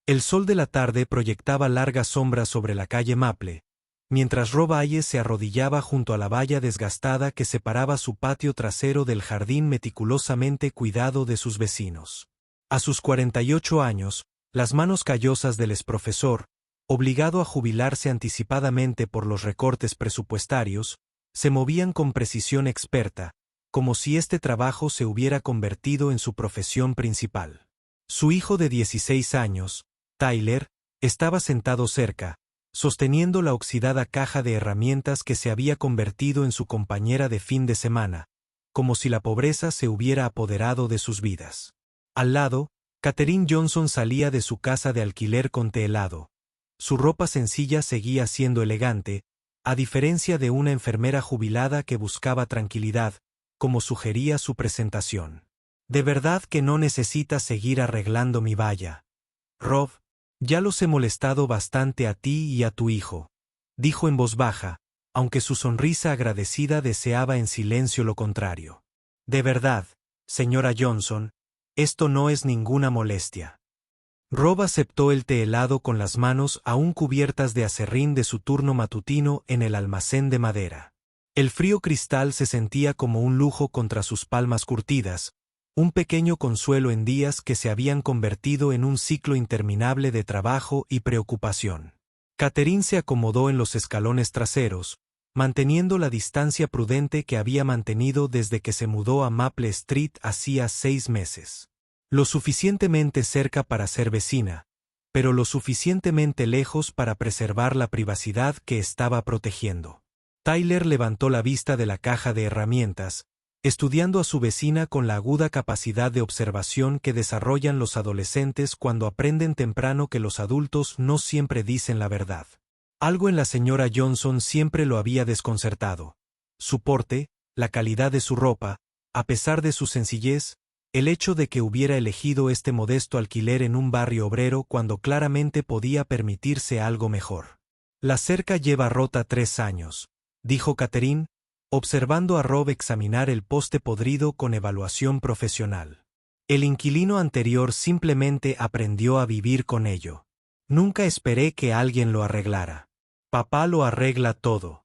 El sol de la tarde proyectaba largas sombras sobre la calle Maple, mientras Rob Hayes se arrodillaba junto a la valla desgastada que separaba su patio trasero del jardín meticulosamente cuidado de sus vecinos. A sus 48 años, las manos callosas del exprofesor, obligado a jubilarse anticipadamente por los recortes presupuestarios, se movían con precisión experta, como si este trabajo se hubiera convertido en su profesión principal. Su hijo de 16 años, Tyler, estaba sentado cerca, sosteniendo la oxidada caja de herramientas que se había convertido en su compañera de fin de semana, como si la pobreza se hubiera apoderado de sus vidas. Al lado, Katherine Johnson salía de su casa de alquiler con té helado. Su ropa sencilla seguía siendo elegante, a diferencia de una enfermera jubilada que buscaba tranquilidad, como sugería su presentación. «De verdad que no necesitas seguir arreglando mi valla, Rob. Ya los he molestado bastante a ti y a tu hijo», dijo en voz baja, aunque su sonrisa agradecida deseaba en silencio lo contrario. «De verdad, señora Johnson, esto no es ninguna molestia». Rob aceptó el té helado con las manos aún cubiertas de aserrín de su turno matutino en el almacén de madera. El frío cristal se sentía como un lujo contra sus palmas curtidas, un pequeño consuelo en días que se habían convertido en un ciclo interminable de trabajo y preocupación. Katherine se acomodó en los escalones traseros, manteniendo la distancia prudente que había mantenido desde que se mudó a Maple Street hacía 6 meses. Lo suficientemente cerca para ser vecina, pero lo suficientemente lejos para preservar la privacidad que estaba protegiendo. Tyler levantó la vista de la caja de herramientas, estudiando a su vecina con la aguda capacidad de observación que desarrollan los adolescentes cuando aprenden temprano que los adultos no siempre dicen la verdad. Algo en la señora Johnson siempre lo había desconcertado. Su porte, la calidad de su ropa, a pesar de su sencillez, el hecho de que hubiera elegido este modesto alquiler en un barrio obrero cuando claramente podía permitirse algo mejor. «La cerca lleva rota 3 años», dijo Katherine, observando a Rob examinar el poste podrido con evaluación profesional. «El inquilino anterior simplemente aprendió a vivir con ello. Nunca esperé que alguien lo arreglara. Papá lo arregla todo».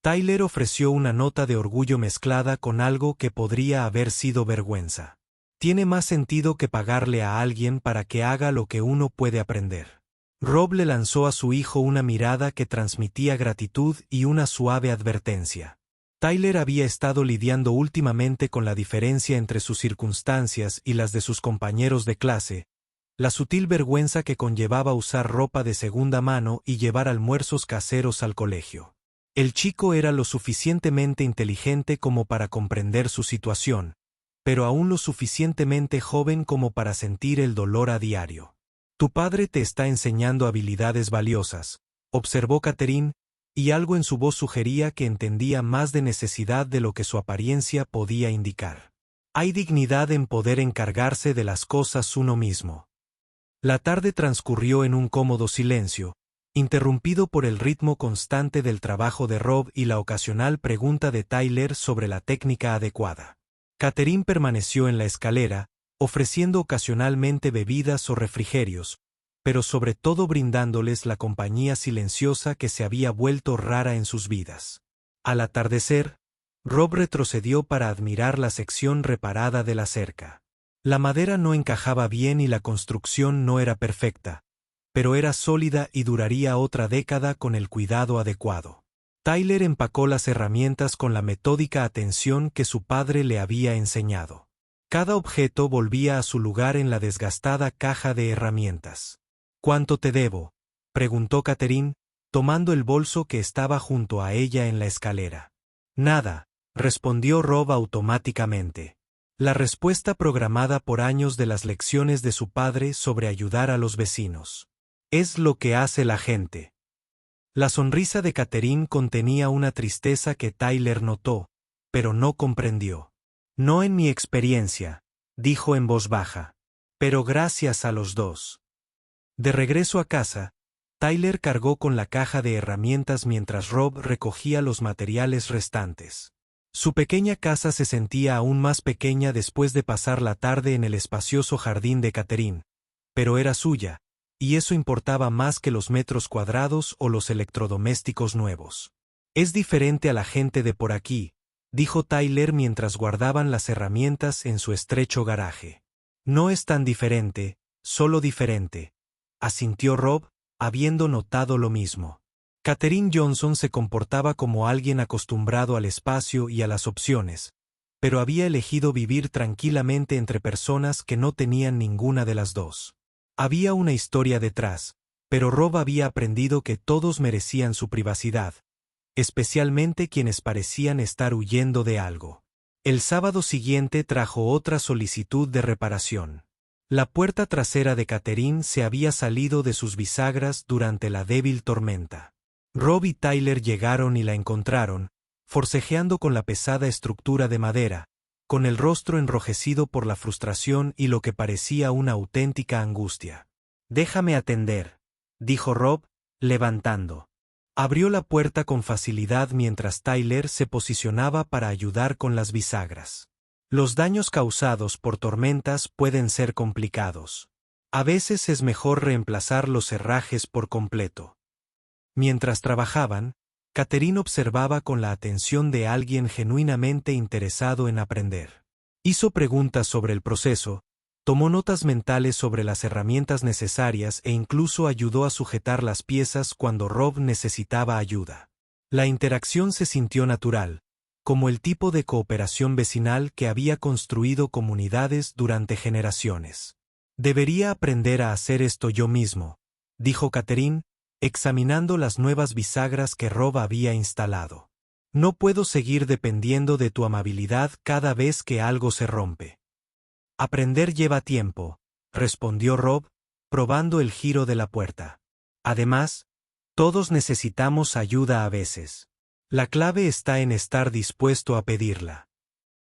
Tyler ofreció una nota de orgullo mezclada con algo que podría haber sido vergüenza. «Tiene más sentido que pagarle a alguien para que haga lo que uno puede aprender». Rob le lanzó a su hijo una mirada que transmitía gratitud y una suave advertencia. Tyler había estado lidiando últimamente con la diferencia entre sus circunstancias y las de sus compañeros de clase, la sutil vergüenza que conllevaba usar ropa de segunda mano y llevar almuerzos caseros al colegio. El chico era lo suficientemente inteligente como para comprender su situación, pero aún lo suficientemente joven como para sentir el dolor a diario. «Tu padre te está enseñando habilidades valiosas», observó Katherine, y algo en su voz sugería que entendía más de necesidad de lo que su apariencia podía indicar. «Hay dignidad en poder encargarse de las cosas uno mismo». La tarde transcurrió en un cómodo silencio, interrumpido por el ritmo constante del trabajo de Rob y la ocasional pregunta de Tyler sobre la técnica adecuada. Katherine permaneció en la escalera, ofreciendo ocasionalmente bebidas o refrigerios, pero sobre todo brindándoles la compañía silenciosa que se había vuelto rara en sus vidas. Al atardecer, Rob retrocedió para admirar la sección reparada de la cerca. La madera no encajaba bien y la construcción no era perfecta, pero era sólida y duraría otra década con el cuidado adecuado. Tyler empacó las herramientas con la metódica atención que su padre le había enseñado. Cada objeto volvía a su lugar en la desgastada caja de herramientas. «¿Cuánto te debo?», preguntó Katherine, tomando el bolso que estaba junto a ella en la escalera. «Nada», respondió Rob automáticamente. La respuesta programada por años de las lecciones de su padre sobre ayudar a los vecinos. «Es lo que hace la gente». La sonrisa de Katherine contenía una tristeza que Tyler notó, pero no comprendió. «No en mi experiencia», dijo en voz baja. «Pero gracias a los dos». De regreso a casa, Tyler cargó con la caja de herramientas mientras Rob recogía los materiales restantes. Su pequeña casa se sentía aún más pequeña después de pasar la tarde en el espacioso jardín de Katherine, pero era suya, y eso importaba más que los metros cuadrados o los electrodomésticos nuevos. Es diferente a la gente de por aquí, dijo Tyler mientras guardaban las herramientas en su estrecho garaje. No es tan diferente, solo diferente, asintió Rob, habiendo notado lo mismo. Katherine Johnson se comportaba como alguien acostumbrado al espacio y a las opciones, pero había elegido vivir tranquilamente entre personas que no tenían ninguna de las dos. Había una historia detrás, pero Rob había aprendido que todos merecían su privacidad, especialmente quienes parecían estar huyendo de algo. El sábado siguiente trajo otra solicitud de reparación. La puerta trasera de Katherine se había salido de sus bisagras durante la débil tormenta. Rob y Tyler llegaron y la encontraron, forcejeando con la pesada estructura de madera, con el rostro enrojecido por la frustración y lo que parecía una auténtica angustia. «Déjame atender», dijo Rob, levantando. Abrió la puerta con facilidad mientras Tyler se posicionaba para ayudar con las bisagras. Los daños causados por tormentas pueden ser complicados. A veces es mejor reemplazar los herrajes por completo. Mientras trabajaban, Katherine observaba con la atención de alguien genuinamente interesado en aprender. Hizo preguntas sobre el proceso, tomó notas mentales sobre las herramientas necesarias e incluso ayudó a sujetar las piezas cuando Rob necesitaba ayuda. La interacción se sintió natural, como el tipo de cooperación vecinal que había construido comunidades durante generaciones. «Debería aprender a hacer esto yo mismo», dijo Katherine, examinando las nuevas bisagras que Rob había instalado. «No puedo seguir dependiendo de tu amabilidad cada vez que algo se rompe». «Aprender lleva tiempo», respondió Rob, probando el giro de la puerta. «Además, todos necesitamos ayuda a veces. La clave está en estar dispuesto a pedirla».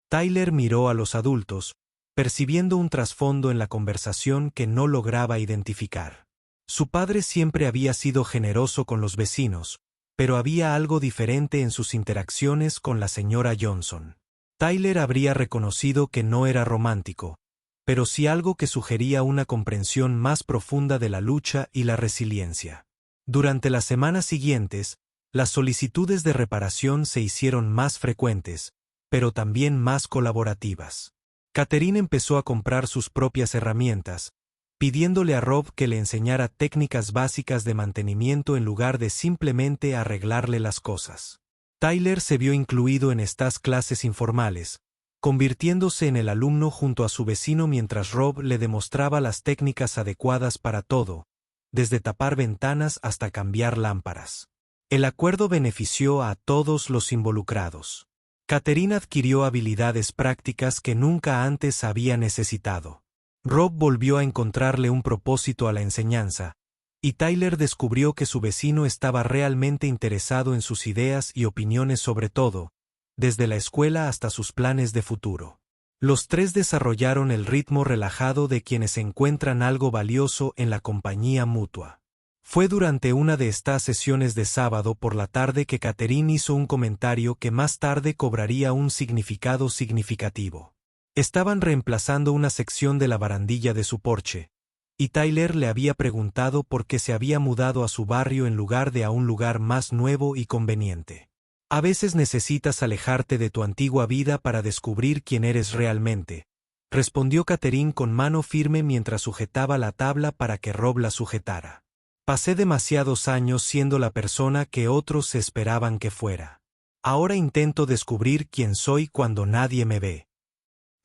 Tyler miró a los adultos, percibiendo un trasfondo en la conversación que no lograba identificar. Su padre siempre había sido generoso con los vecinos, pero había algo diferente en sus interacciones con la señora Johnson. Tyler habría reconocido que no era romántico, pero sí algo que sugería una comprensión más profunda de la lucha y la resiliencia. Durante las semanas siguientes, las solicitudes de reparación se hicieron más frecuentes, pero también más colaborativas. Katherine empezó a comprar sus propias herramientas, pidiéndole a Rob que le enseñara técnicas básicas de mantenimiento en lugar de simplemente arreglarle las cosas. Tyler se vio incluido en estas clases informales, convirtiéndose en el alumno junto a su vecino mientras Rob le demostraba las técnicas adecuadas para todo, desde tapar ventanas hasta cambiar lámparas. El acuerdo benefició a todos los involucrados. Katherine adquirió habilidades prácticas que nunca antes había necesitado. Rob volvió a encontrarle un propósito a la enseñanza, y Tyler descubrió que su vecino estaba realmente interesado en sus ideas y opiniones sobre todo, desde la escuela hasta sus planes de futuro. Los tres desarrollaron el ritmo relajado de quienes encuentran algo valioso en la compañía mutua. Fue durante una de estas sesiones de sábado por la tarde que Katherine hizo un comentario que más tarde cobraría un significado significativo. Estaban reemplazando una sección de la barandilla de su porche, y Tyler le había preguntado por qué se había mudado a su barrio en lugar de a un lugar más nuevo y conveniente. «A veces necesitas alejarte de tu antigua vida para descubrir quién eres realmente», respondió Katherine con mano firme mientras sujetaba la tabla para que Rob la sujetara. «Pasé demasiados años siendo la persona que otros esperaban que fuera. Ahora intento descubrir quién soy cuando nadie me ve».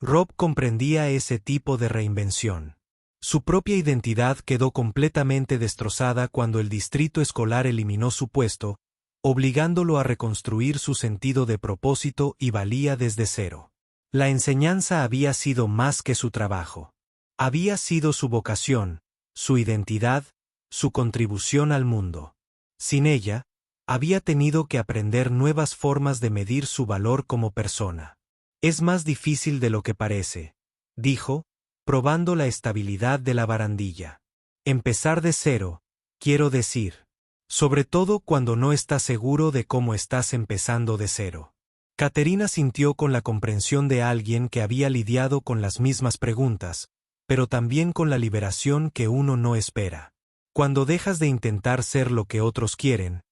Rob comprendía ese tipo de reinvención. Su propia identidad quedó completamente destrozada cuando el distrito escolar eliminó su puesto, obligándolo a reconstruir su sentido de propósito y valía desde cero. La enseñanza había sido más que su trabajo. Había sido su vocación, su identidad, su contribución al mundo. Sin ella, había tenido que aprender nuevas formas de medir su valor como persona. «Es más difícil de lo que parece», dijo, probando la estabilidad de la barandilla. «Empezar de cero, quiero decir. Sobre todo cuando no estás seguro de cómo estás empezando de cero». Katherine sintió con la comprensión de alguien que había lidiado con las mismas preguntas, pero también con la liberación que uno no espera. Cuando dejas de intentar ser lo que otros quieren,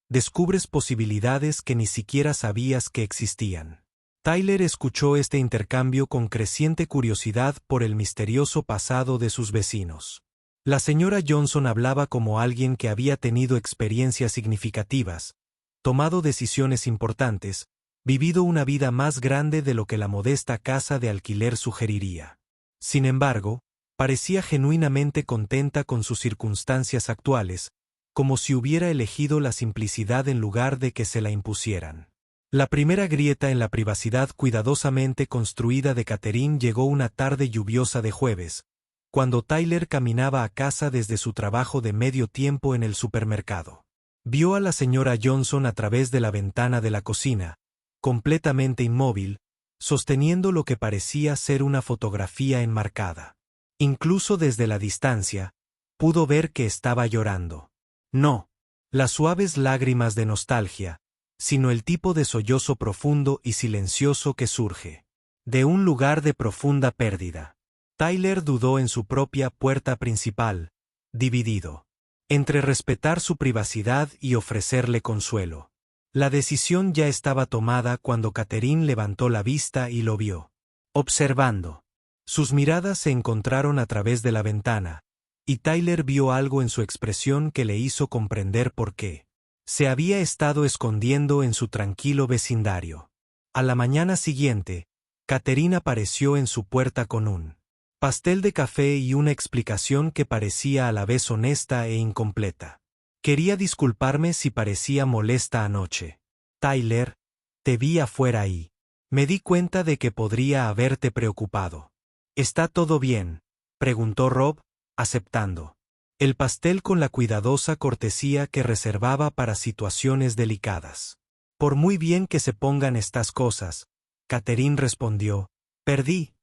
descubres posibilidades que ni siquiera sabías que existían. Tyler escuchó este intercambio con creciente curiosidad por el misterioso pasado de sus vecinos. La señora Johnson hablaba como alguien que había tenido experiencias significativas, tomado decisiones importantes, vivido una vida más grande de lo que la modesta casa de alquiler sugeriría. Sin embargo, parecía genuinamente contenta con sus circunstancias actuales, como si hubiera elegido la simplicidad en lugar de que se la impusieran. La primera grieta en la privacidad cuidadosamente construida de Catherine llegó una tarde lluviosa de jueves, cuando Tyler caminaba a casa desde su trabajo de medio tiempo en el supermercado. Vio a la señora Johnson a través de la ventana de la cocina, completamente inmóvil, sosteniendo lo que parecía ser una fotografía enmarcada. Incluso desde la distancia, pudo ver que estaba llorando. No las suaves lágrimas de nostalgia, sino el tipo de sollozo profundo y silencioso que surge de un lugar de profunda pérdida. Tyler dudó en su propia puerta principal, dividido entre respetar su privacidad y ofrecerle consuelo. La decisión ya estaba tomada cuando Catherine levantó la vista y lo vio observando. Sus miradas se encontraron a través de la ventana, y Tyler vio algo en su expresión que le hizo comprender por qué se había estado escondiendo en su tranquilo vecindario. A la mañana siguiente, Catherine apareció en su puerta con un pastel de café y una explicación que parecía a la vez honesta e incompleta. Quería disculparme si parecía molesta anoche. Tyler, te vi afuera y me di cuenta de que podría haberte preocupado. ¿Está todo bien?, preguntó Rob, aceptando el pastel con la cuidadosa cortesía que reservaba para situaciones delicadas. Por muy bien que se pongan estas cosas, Catherine respondió, perdí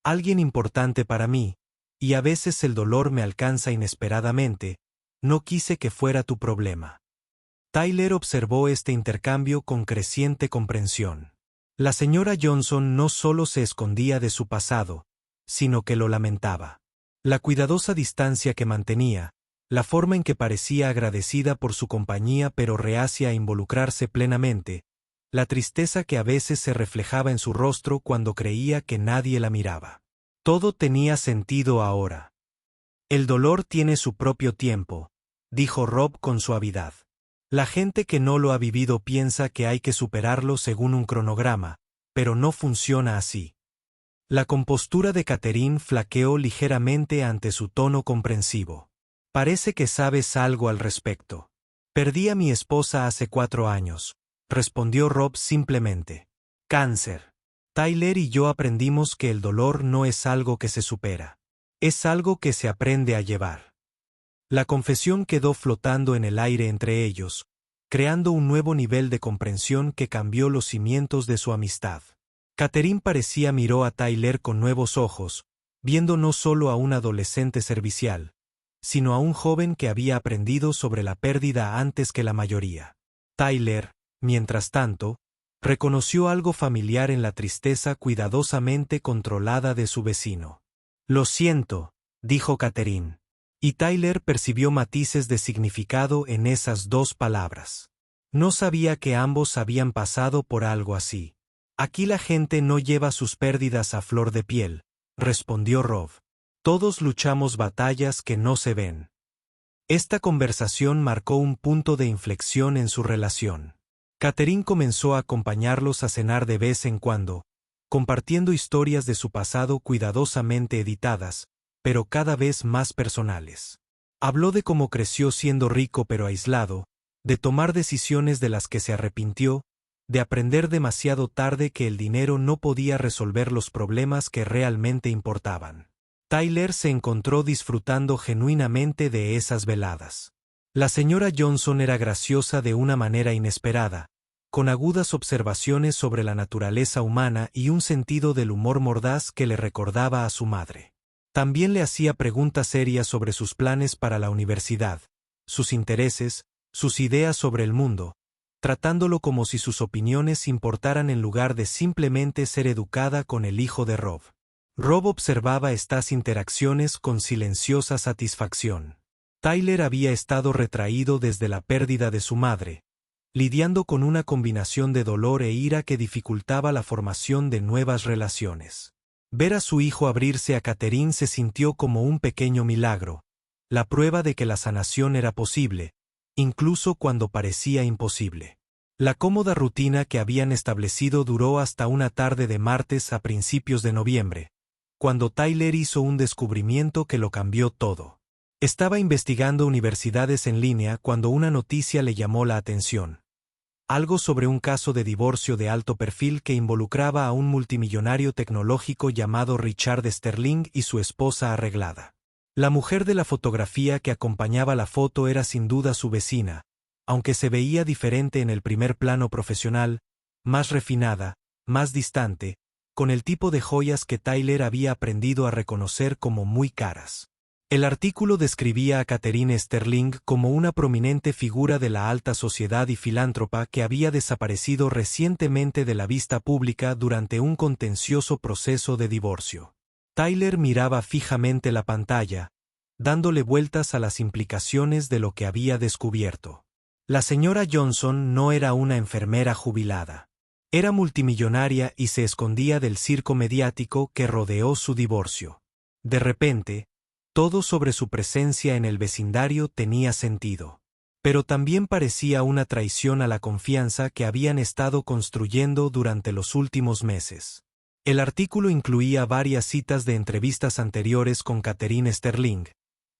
alguien importante para mí, y a veces el dolor me alcanza inesperadamente. No quise que fuera tu problema. Tyler observó este intercambio con creciente comprensión. La señora Johnson no solo se escondía de su pasado, sino que lo lamentaba. La cuidadosa distancia que mantenía, la forma en que parecía agradecida por su compañía pero reacia a involucrarse plenamente, la tristeza que a veces se reflejaba en su rostro cuando creía que nadie la miraba. Todo tenía sentido ahora. El dolor tiene su propio tiempo, dijo Rob con suavidad. La gente que no lo ha vivido piensa que hay que superarlo según un cronograma, pero no funciona así. La compostura de Catherine flaqueó ligeramente ante su tono comprensivo. Parece que sabes algo al respecto. Perdí a mi esposa hace 4 años, respondió Rob simplemente. Cáncer. Tyler y yo aprendimos que el dolor no es algo que se supera. Es algo que se aprende a llevar. La confesión quedó flotando en el aire entre ellos, creando un nuevo nivel de comprensión que cambió los cimientos de su amistad. Catherine parecía miró a Tyler con nuevos ojos, viendo no solo a un adolescente servicial, sino a un joven que había aprendido sobre la pérdida antes que la mayoría. Tyler, mientras tanto, reconoció algo familiar en la tristeza cuidadosamente controlada de su vecino. Lo siento, dijo Catherine. Y Tyler percibió matices de significado en esas 2 palabras. No sabía que ambos habían pasado por algo así. Aquí la gente no lleva sus pérdidas a flor de piel, respondió Rob. Todos luchamos batallas que no se ven. Esta conversación marcó un punto de inflexión en su relación. Catherine comenzó a acompañarlos a cenar de vez en cuando, compartiendo historias de su pasado cuidadosamente editadas, pero cada vez más personales. Habló de cómo creció siendo rico pero aislado, de tomar decisiones de las que se arrepintió, de aprender demasiado tarde que el dinero no podía resolver los problemas que realmente importaban. Tyler se encontró disfrutando genuinamente de esas veladas. La señora Johnson era graciosa de una manera inesperada, con agudas observaciones sobre la naturaleza humana y un sentido del humor mordaz que le recordaba a su madre. También le hacía preguntas serias sobre sus planes para la universidad, sus intereses, sus ideas sobre el mundo, tratándolo como si sus opiniones importaran en lugar de simplemente ser educada con el hijo de Rob. Rob observaba estas interacciones con silenciosa satisfacción. Tyler había estado retraído desde la pérdida de su madre, lidiando con una combinación de dolor e ira que dificultaba la formación de nuevas relaciones. Ver a su hijo abrirse a Catherine se sintió como un pequeño milagro, la prueba de que la sanación era posible, incluso cuando parecía imposible. La cómoda rutina que habían establecido duró hasta una tarde de martes a principios de noviembre, cuando Tyler hizo un descubrimiento que lo cambió todo. Estaba investigando universidades en línea cuando una noticia le llamó la atención. Algo sobre un caso de divorcio de alto perfil que involucraba a un multimillonario tecnológico llamado Richard Sterling y su esposa arreglada. La mujer de la fotografía que acompañaba la foto era sin duda su vecina, aunque se veía diferente en el primer plano profesional, más refinada, más distante, con el tipo de joyas que Tyler había aprendido a reconocer como muy caras. El artículo describía a Catherine Sterling como una prominente figura de la alta sociedad y filántropa que había desaparecido recientemente de la vista pública durante un contencioso proceso de divorcio. Tyler miraba fijamente la pantalla, dándole vueltas a las implicaciones de lo que había descubierto. La señora Johnson no era una enfermera jubilada. Era multimillonaria y se escondía del circo mediático que rodeó su divorcio. De repente, todo sobre su presencia en el vecindario tenía sentido. Pero también parecía una traición a la confianza que habían estado construyendo durante los últimos meses. El artículo incluía varias citas de entrevistas anteriores con Catherine Sterling,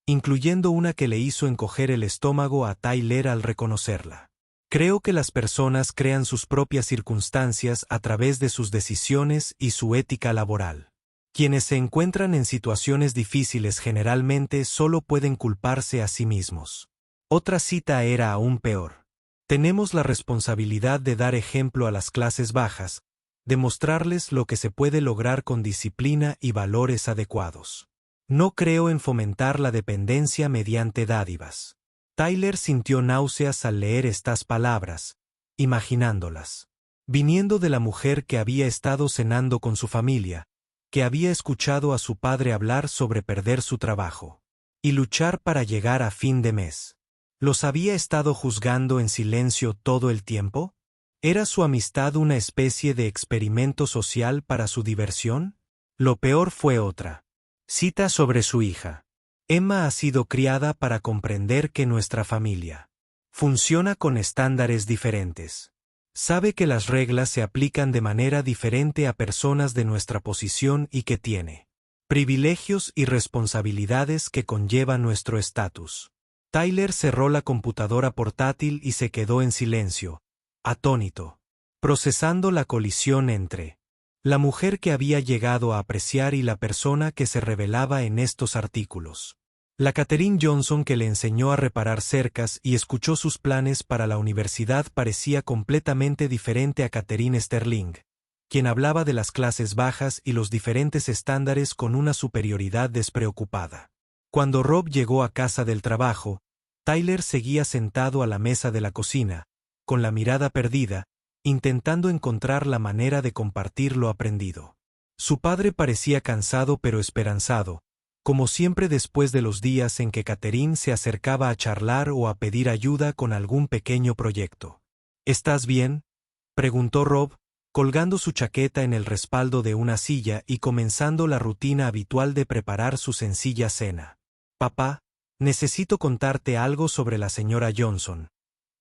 incluyendo una que le hizo encoger el estómago a Tyler al reconocerla. Creo que las personas crean sus propias circunstancias a través de sus decisiones y su ética laboral. Quienes se encuentran en situaciones difíciles generalmente solo pueden culparse a sí mismos. Otra cita era aún peor. Tenemos la responsabilidad de dar ejemplo a las clases bajas, de mostrarles lo que se puede lograr con disciplina y valores adecuados. No creo en fomentar la dependencia mediante dádivas. Tyler sintió náuseas al leer estas palabras, imaginándolas. Viniendo de la mujer que había estado cenando con su familia, que había escuchado a su padre hablar sobre perder su trabajo y luchar para llegar a fin de mes. ¿Los había estado juzgando en silencio todo el tiempo? ¿Era su amistad una especie de experimento social para su diversión? Lo peor fue otra. Cita sobre su hija. Emma ha sido criada para comprender que nuestra familia funciona con estándares diferentes. Sabe que las reglas se aplican de manera diferente a personas de nuestra posición y que tiene privilegios y responsabilidades que conlleva nuestro estatus. Tyler cerró la computadora portátil y se quedó en silencio, atónito, procesando la colisión entre la mujer que había llegado a apreciar y la persona que se revelaba en estos artículos. La Catherine Johnson que le enseñó a reparar cercas y escuchó sus planes para la universidad parecía completamente diferente a Catherine Sterling, quien hablaba de las clases bajas y los diferentes estándares con una superioridad despreocupada. Cuando Rob llegó a casa del trabajo, Tyler seguía sentado a la mesa de la cocina, con la mirada perdida, intentando encontrar la manera de compartir lo aprendido. Su padre parecía cansado pero esperanzado, como siempre después de los días en que Catherine se acercaba a charlar o a pedir ayuda con algún pequeño proyecto. ¿Estás bien?, preguntó Rob, colgando su chaqueta en el respaldo de una silla y comenzando la rutina habitual de preparar su sencilla cena. Papá, necesito contarte algo sobre la señora Johnson,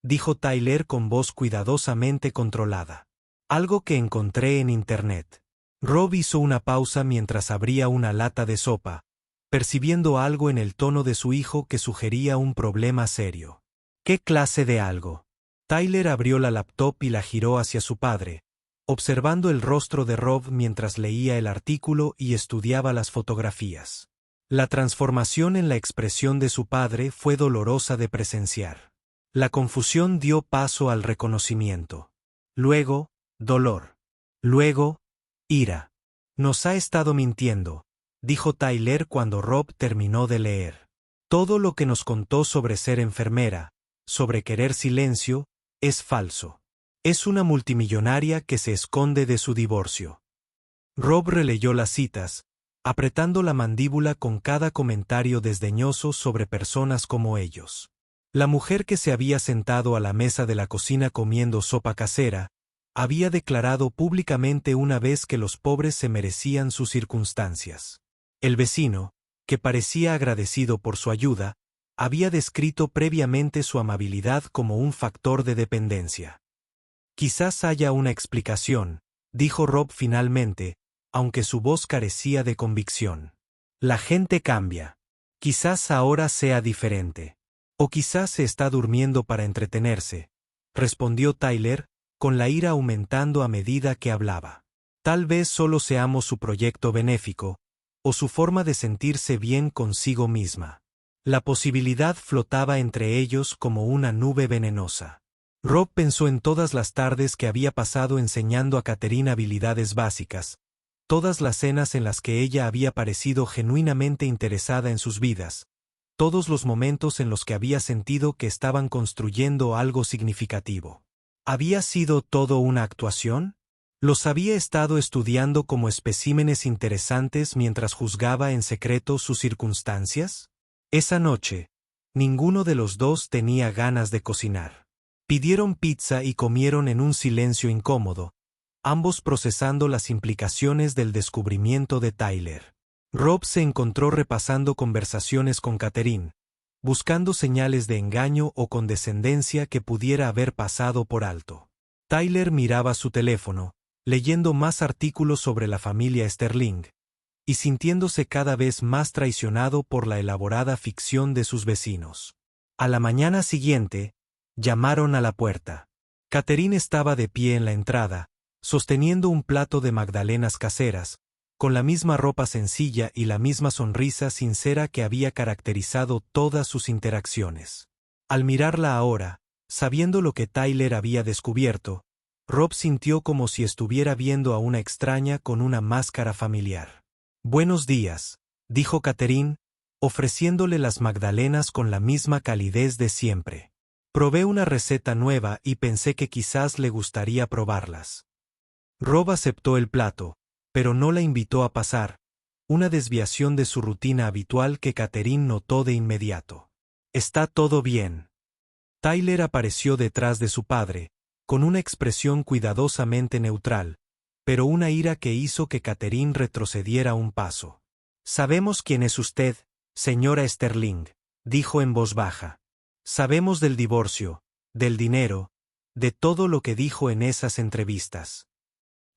dijo Tyler con voz cuidadosamente controlada. Algo que encontré en Internet. Rob hizo una pausa mientras abría una lata de sopa, percibiendo algo en el tono de su hijo que sugería un problema serio. ¿Qué clase de algo? Tyler abrió la laptop y la giró hacia su padre, observando el rostro de Rob mientras leía el artículo y estudiaba las fotografías. La transformación en la expresión de su padre fue dolorosa de presenciar. La confusión dio paso al reconocimiento. Luego, dolor. Luego, ira. Nos ha estado mintiendo, dijo Tyler cuando Rob terminó de leer. Todo lo que nos contó sobre ser enfermera, sobre querer silencio, es falso. Es una multimillonaria que se esconde de su divorcio. Rob releyó las citas, apretando la mandíbula con cada comentario desdeñoso sobre personas como ellos. La mujer que se había sentado a la mesa de la cocina comiendo sopa casera, había declarado públicamente una vez que los pobres se merecían sus circunstancias. El vecino, que parecía agradecido por su ayuda, había descrito previamente su amabilidad como un factor de dependencia. Quizás haya una explicación, dijo Rob finalmente, aunque su voz carecía de convicción. La gente cambia. Quizás ahora sea diferente. O quizás se está durmiendo para entretenerse, respondió Tyler, con la ira aumentando a medida que hablaba. Tal vez solo seamos su proyecto benéfico, o su forma de sentirse bien consigo misma. La posibilidad flotaba entre ellos como una nube venenosa. Rob pensó en todas las tardes que había pasado enseñando a Catherine habilidades básicas, todas las cenas en las que ella había parecido genuinamente interesada en sus vidas, todos los momentos en los que había sentido que estaban construyendo algo significativo. ¿Había sido todo una actuación? ¿Los había estado estudiando como especímenes interesantes mientras juzgaba en secreto sus circunstancias? Esa noche, ninguno de los dos tenía ganas de cocinar. Pidieron pizza y comieron en un silencio incómodo, ambos procesando las implicaciones del descubrimiento de Tyler. Rob se encontró repasando conversaciones con Catherine, buscando señales de engaño o condescendencia que pudiera haber pasado por alto. Tyler miraba su teléfono, leyendo más artículos sobre la familia Sterling, y sintiéndose cada vez más traicionado por la elaborada ficción de sus vecinos. A la mañana siguiente, llamaron a la puerta. Catherine estaba de pie en la entrada, sosteniendo un plato de magdalenas caseras, con la misma ropa sencilla y la misma sonrisa sincera que había caracterizado todas sus interacciones. Al mirarla ahora, sabiendo lo que Tyler había descubierto, Rob sintió como si estuviera viendo a una extraña con una máscara familiar. «Buenos días», dijo Catherine, ofreciéndole las magdalenas con la misma calidez de siempre. «Probé una receta nueva y pensé que quizás le gustaría probarlas». Rob aceptó el plato, pero no la invitó a pasar, una desviación de su rutina habitual que Catherine notó de inmediato. «¿Está todo bien?» Tyler apareció detrás de su padre, con una expresión cuidadosamente neutral, pero una ira que hizo que Catherine retrocediera un paso. «Sabemos quién es usted, señora Sterling», dijo en voz baja. «Sabemos del divorcio, del dinero, de todo lo que dijo en esas entrevistas».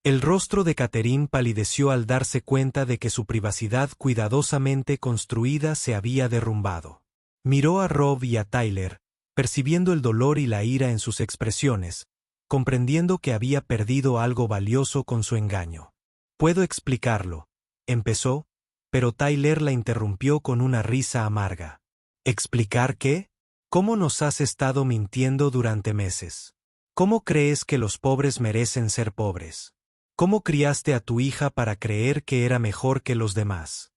El rostro de Catherine palideció al darse cuenta de que su privacidad cuidadosamente construida se había derrumbado. Miró a Rob y a Tyler, percibiendo el dolor y la ira en sus expresiones, comprendiendo que había perdido algo valioso con su engaño. «Puedo explicarlo», empezó, pero Tyler la interrumpió con una risa amarga. «¿Explicar qué? ¿Cómo nos has estado mintiendo durante meses? ¿Cómo crees que los pobres merecen ser pobres? ¿Cómo criaste a tu hija para creer que era mejor que los demás?»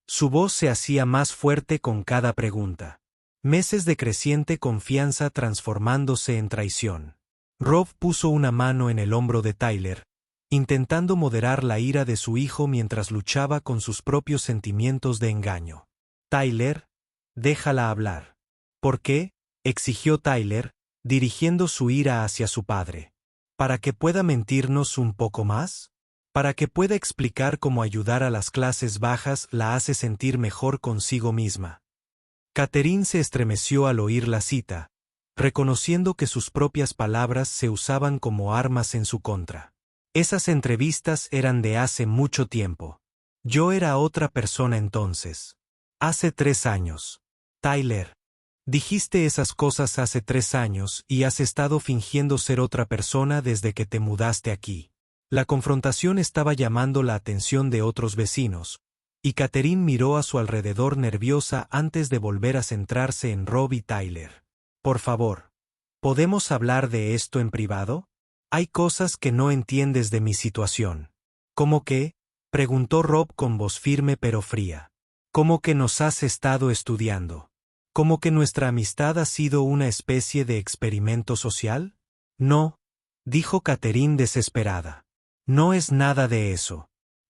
Su voz se hacía más fuerte con cada pregunta. Meses de creciente confianza transformándose en traición. Rob puso una mano en el hombro de Tyler, intentando moderar la ira de su hijo mientras luchaba con sus propios sentimientos de engaño. «Tyler, déjala hablar». «¿Por qué?», exigió Tyler, dirigiendo su ira hacia su padre. «¿Para que pueda mentirnos un poco más? ¿Para que pueda explicar cómo ayudar a las clases bajas la hace sentir mejor consigo misma?» Catherine se estremeció al oír la cita, reconociendo que sus propias palabras se usaban como armas en su contra. Esas entrevistas eran de hace mucho tiempo. Yo era otra persona entonces. Hace 3 años. Tyler. Dijiste esas cosas hace 3 años y has estado fingiendo ser otra persona desde que te mudaste aquí. La confrontación estaba llamando la atención de otros vecinos, y Catherine miró a su alrededor nerviosa antes de volver a centrarse en Rob y Tyler. «Por favor, ¿podemos hablar de esto en privado? Hay cosas que no entiendes de mi situación». «¿Cómo qué?», preguntó Rob con voz firme pero fría. «¿Cómo que nos has estado estudiando? ¿Cómo que nuestra amistad ha sido una especie de experimento social?» «No», dijo Catherine desesperada. «No es nada de eso.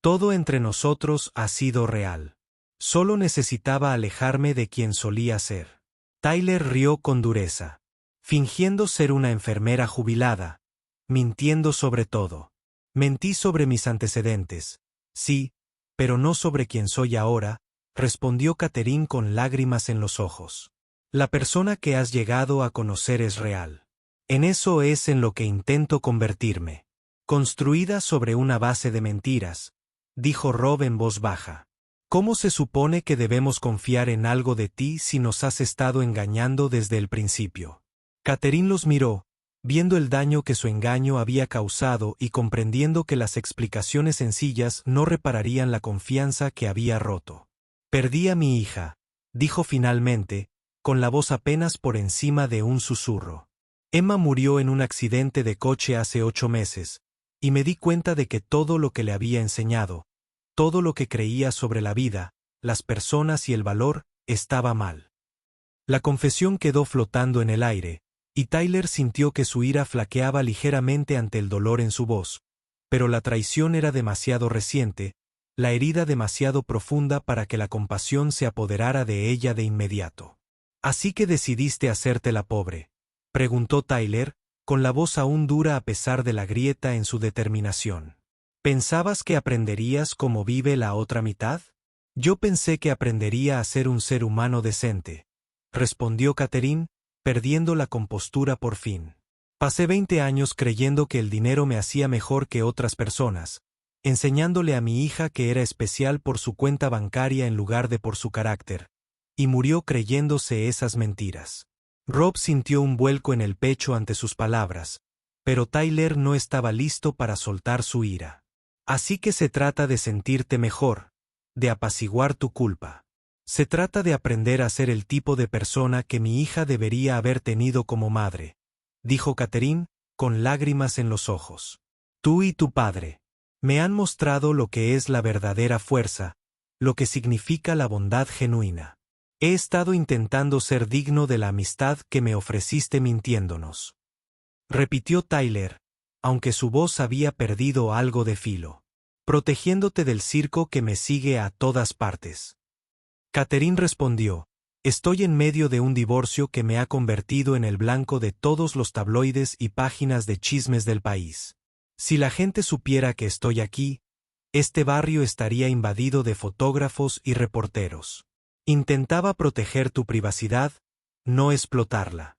Todo entre nosotros ha sido real. Solo necesitaba alejarme de quien solía ser. Tyler rió con dureza. Fingiendo ser una enfermera jubilada. Mintiendo sobre todo. Mentí sobre mis antecedentes. Sí, pero no sobre quien soy ahora, respondió Catherine con lágrimas en los ojos. La persona que has llegado a conocer es real. En eso es en lo que intento convertirme. Construida sobre una base de mentiras, dijo Rob en voz baja. ¿Cómo se supone que debemos confiar en algo de ti si nos has estado engañando desde el principio? Catherine los miró, viendo el daño que su engaño había causado y comprendiendo que las explicaciones sencillas no repararían la confianza que había roto. Perdí a mi hija, dijo finalmente, con la voz apenas por encima de un susurro. Emma murió en un accidente de coche hace 8 meses, y me di cuenta de que todo lo que le había enseñado, todo lo que creía sobre la vida, las personas y el valor, estaba mal. La confesión quedó flotando en el aire, y Tyler sintió que su ira flaqueaba ligeramente ante el dolor en su voz, pero la traición era demasiado reciente, la herida demasiado profunda para que la compasión se apoderara de ella de inmediato. ¿Así que decidiste hacerte la pobre?, preguntó Tyler, con la voz aún dura a pesar de la grieta en su determinación. ¿Pensabas que aprenderías cómo vive la otra mitad? Yo pensé que aprendería a ser un ser humano decente, respondió Catherine, perdiendo la compostura por fin. Pasé 20 años creyendo que el dinero me hacía mejor que otras personas, enseñándole a mi hija que era especial por su cuenta bancaria en lugar de por su carácter, y murió creyéndose esas mentiras. Rob sintió un vuelco en el pecho ante sus palabras, pero Tyler no estaba listo para soltar su ira. Así que se trata de sentirte mejor, de apaciguar tu culpa. Se trata de aprender a ser el tipo de persona que mi hija debería haber tenido como madre, dijo Catherine, con lágrimas en los ojos. Tú y tu padre me han mostrado lo que es la verdadera fuerza, lo que significa la bondad genuina. He estado intentando ser digno de la amistad que me ofreciste mintiéndonos. Repitió Tyler, aunque su voz había perdido algo de filo. Protegiéndote del circo que me sigue a todas partes. Catherine respondió, estoy en medio de un divorcio que me ha convertido en el blanco de todos los tabloides y páginas de chismes del país. Si la gente supiera que estoy aquí, este barrio estaría invadido de fotógrafos y reporteros. Intentaba proteger tu privacidad, no explotarla.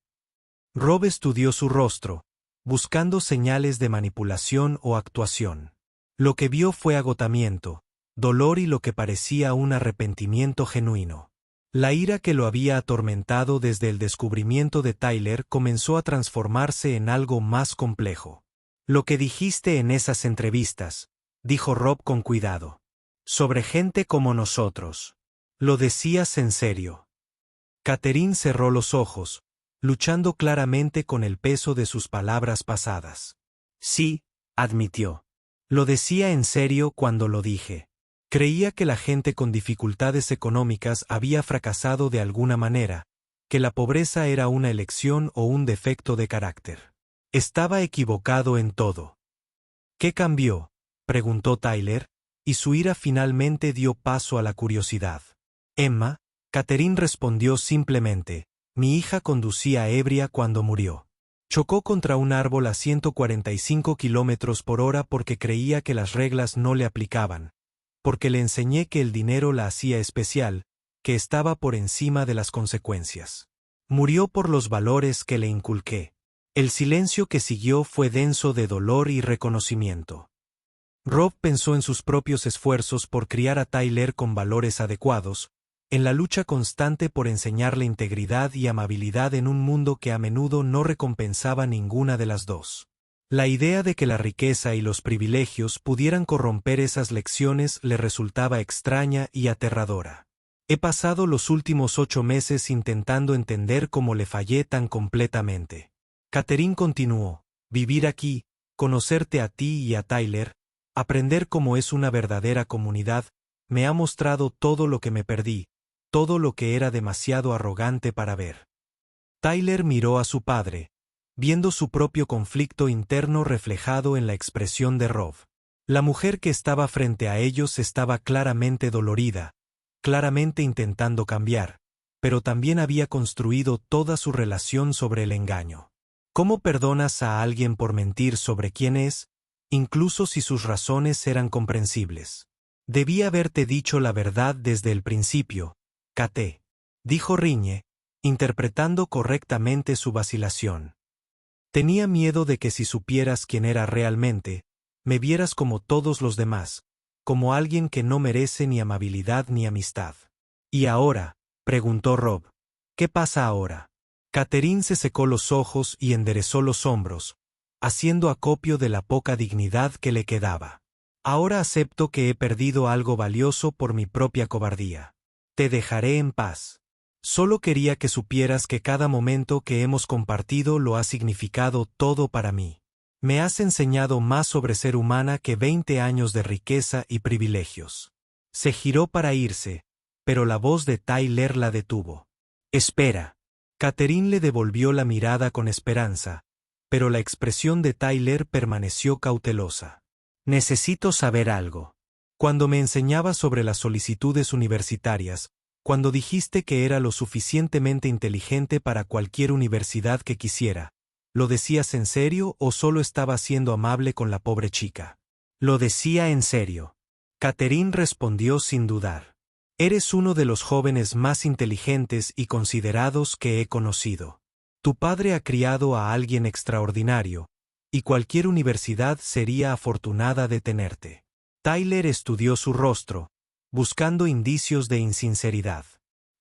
Rob estudió su rostro, buscando señales de manipulación o actuación. Lo que vio fue agotamiento, dolor y lo que parecía un arrepentimiento genuino. La ira que lo había atormentado desde el descubrimiento de Tyler comenzó a transformarse en algo más complejo. Lo que dijiste en esas entrevistas, dijo Rob con cuidado. Sobre gente como nosotros. ¿Lo decías en serio? Catherine cerró los ojos, luchando claramente con el peso de sus palabras pasadas. Sí, admitió. Lo decía en serio cuando lo dije. Creía que la gente con dificultades económicas había fracasado de alguna manera, que la pobreza era una elección o un defecto de carácter. Estaba equivocado en todo. ¿Qué cambió?, preguntó Tyler, y su ira finalmente dio paso a la curiosidad. Emma, Catherine respondió simplemente, mi hija conducía ebria cuando murió. Chocó contra un árbol a 145 km/h porque creía que las reglas no le aplicaban, porque le enseñé que el dinero la hacía especial, que estaba por encima de las consecuencias. Murió por los valores que le inculqué. El silencio que siguió fue denso de dolor y reconocimiento. Rob pensó en sus propios esfuerzos por criar a Tyler con valores adecuados, en la lucha constante por enseñarle integridad y amabilidad en un mundo que a menudo no recompensaba ninguna de las dos. La idea de que la riqueza y los privilegios pudieran corromper esas lecciones le resultaba extraña y aterradora. He pasado los últimos 8 meses intentando entender cómo le fallé tan completamente. Catherine continuó, vivir aquí, conocerte a ti y a Tyler, aprender cómo es una verdadera comunidad, me ha mostrado todo lo que me perdí, todo lo que era demasiado arrogante para ver. Tyler miró a su padre, viendo su propio conflicto interno reflejado en la expresión de Rob. La mujer que estaba frente a ellos estaba claramente dolorida, claramente intentando cambiar, pero también había construido toda su relación sobre el engaño. ¿Cómo perdonas a alguien por mentir sobre quién es, incluso si sus razones eran comprensibles? Debí haberte dicho la verdad desde el principio, Kate, dijo Riñe, interpretando correctamente su vacilación. Tenía miedo de que si supieras quién era realmente, me vieras como todos los demás, como alguien que no merece ni amabilidad ni amistad. ¿Y ahora?, preguntó Rob. ¿Qué pasa ahora? Catherine se secó los ojos y enderezó los hombros, haciendo acopio de la poca dignidad que le quedaba. Ahora acepto que he perdido algo valioso por mi propia cobardía. Te dejaré en paz. Solo quería que supieras que cada momento que hemos compartido lo ha significado todo para mí. Me has enseñado más sobre ser humana que 20 años de riqueza y privilegios. Se giró para irse, pero la voz de Tyler la detuvo. Espera. Catherine le devolvió la mirada con esperanza, pero la expresión de Tyler permaneció cautelosa. Necesito saber algo. Cuando me enseñabas sobre las solicitudes universitarias, cuando dijiste que era lo suficientemente inteligente para cualquier universidad que quisiera, ¿lo decías en serio o solo estabas siendo amable con la pobre chica? Lo decía en serio. Catherine respondió sin dudar. Eres uno de los jóvenes más inteligentes y considerados que he conocido. Tu padre ha criado a alguien extraordinario, y cualquier universidad sería afortunada de tenerte. Tyler estudió su rostro, buscando indicios de insinceridad.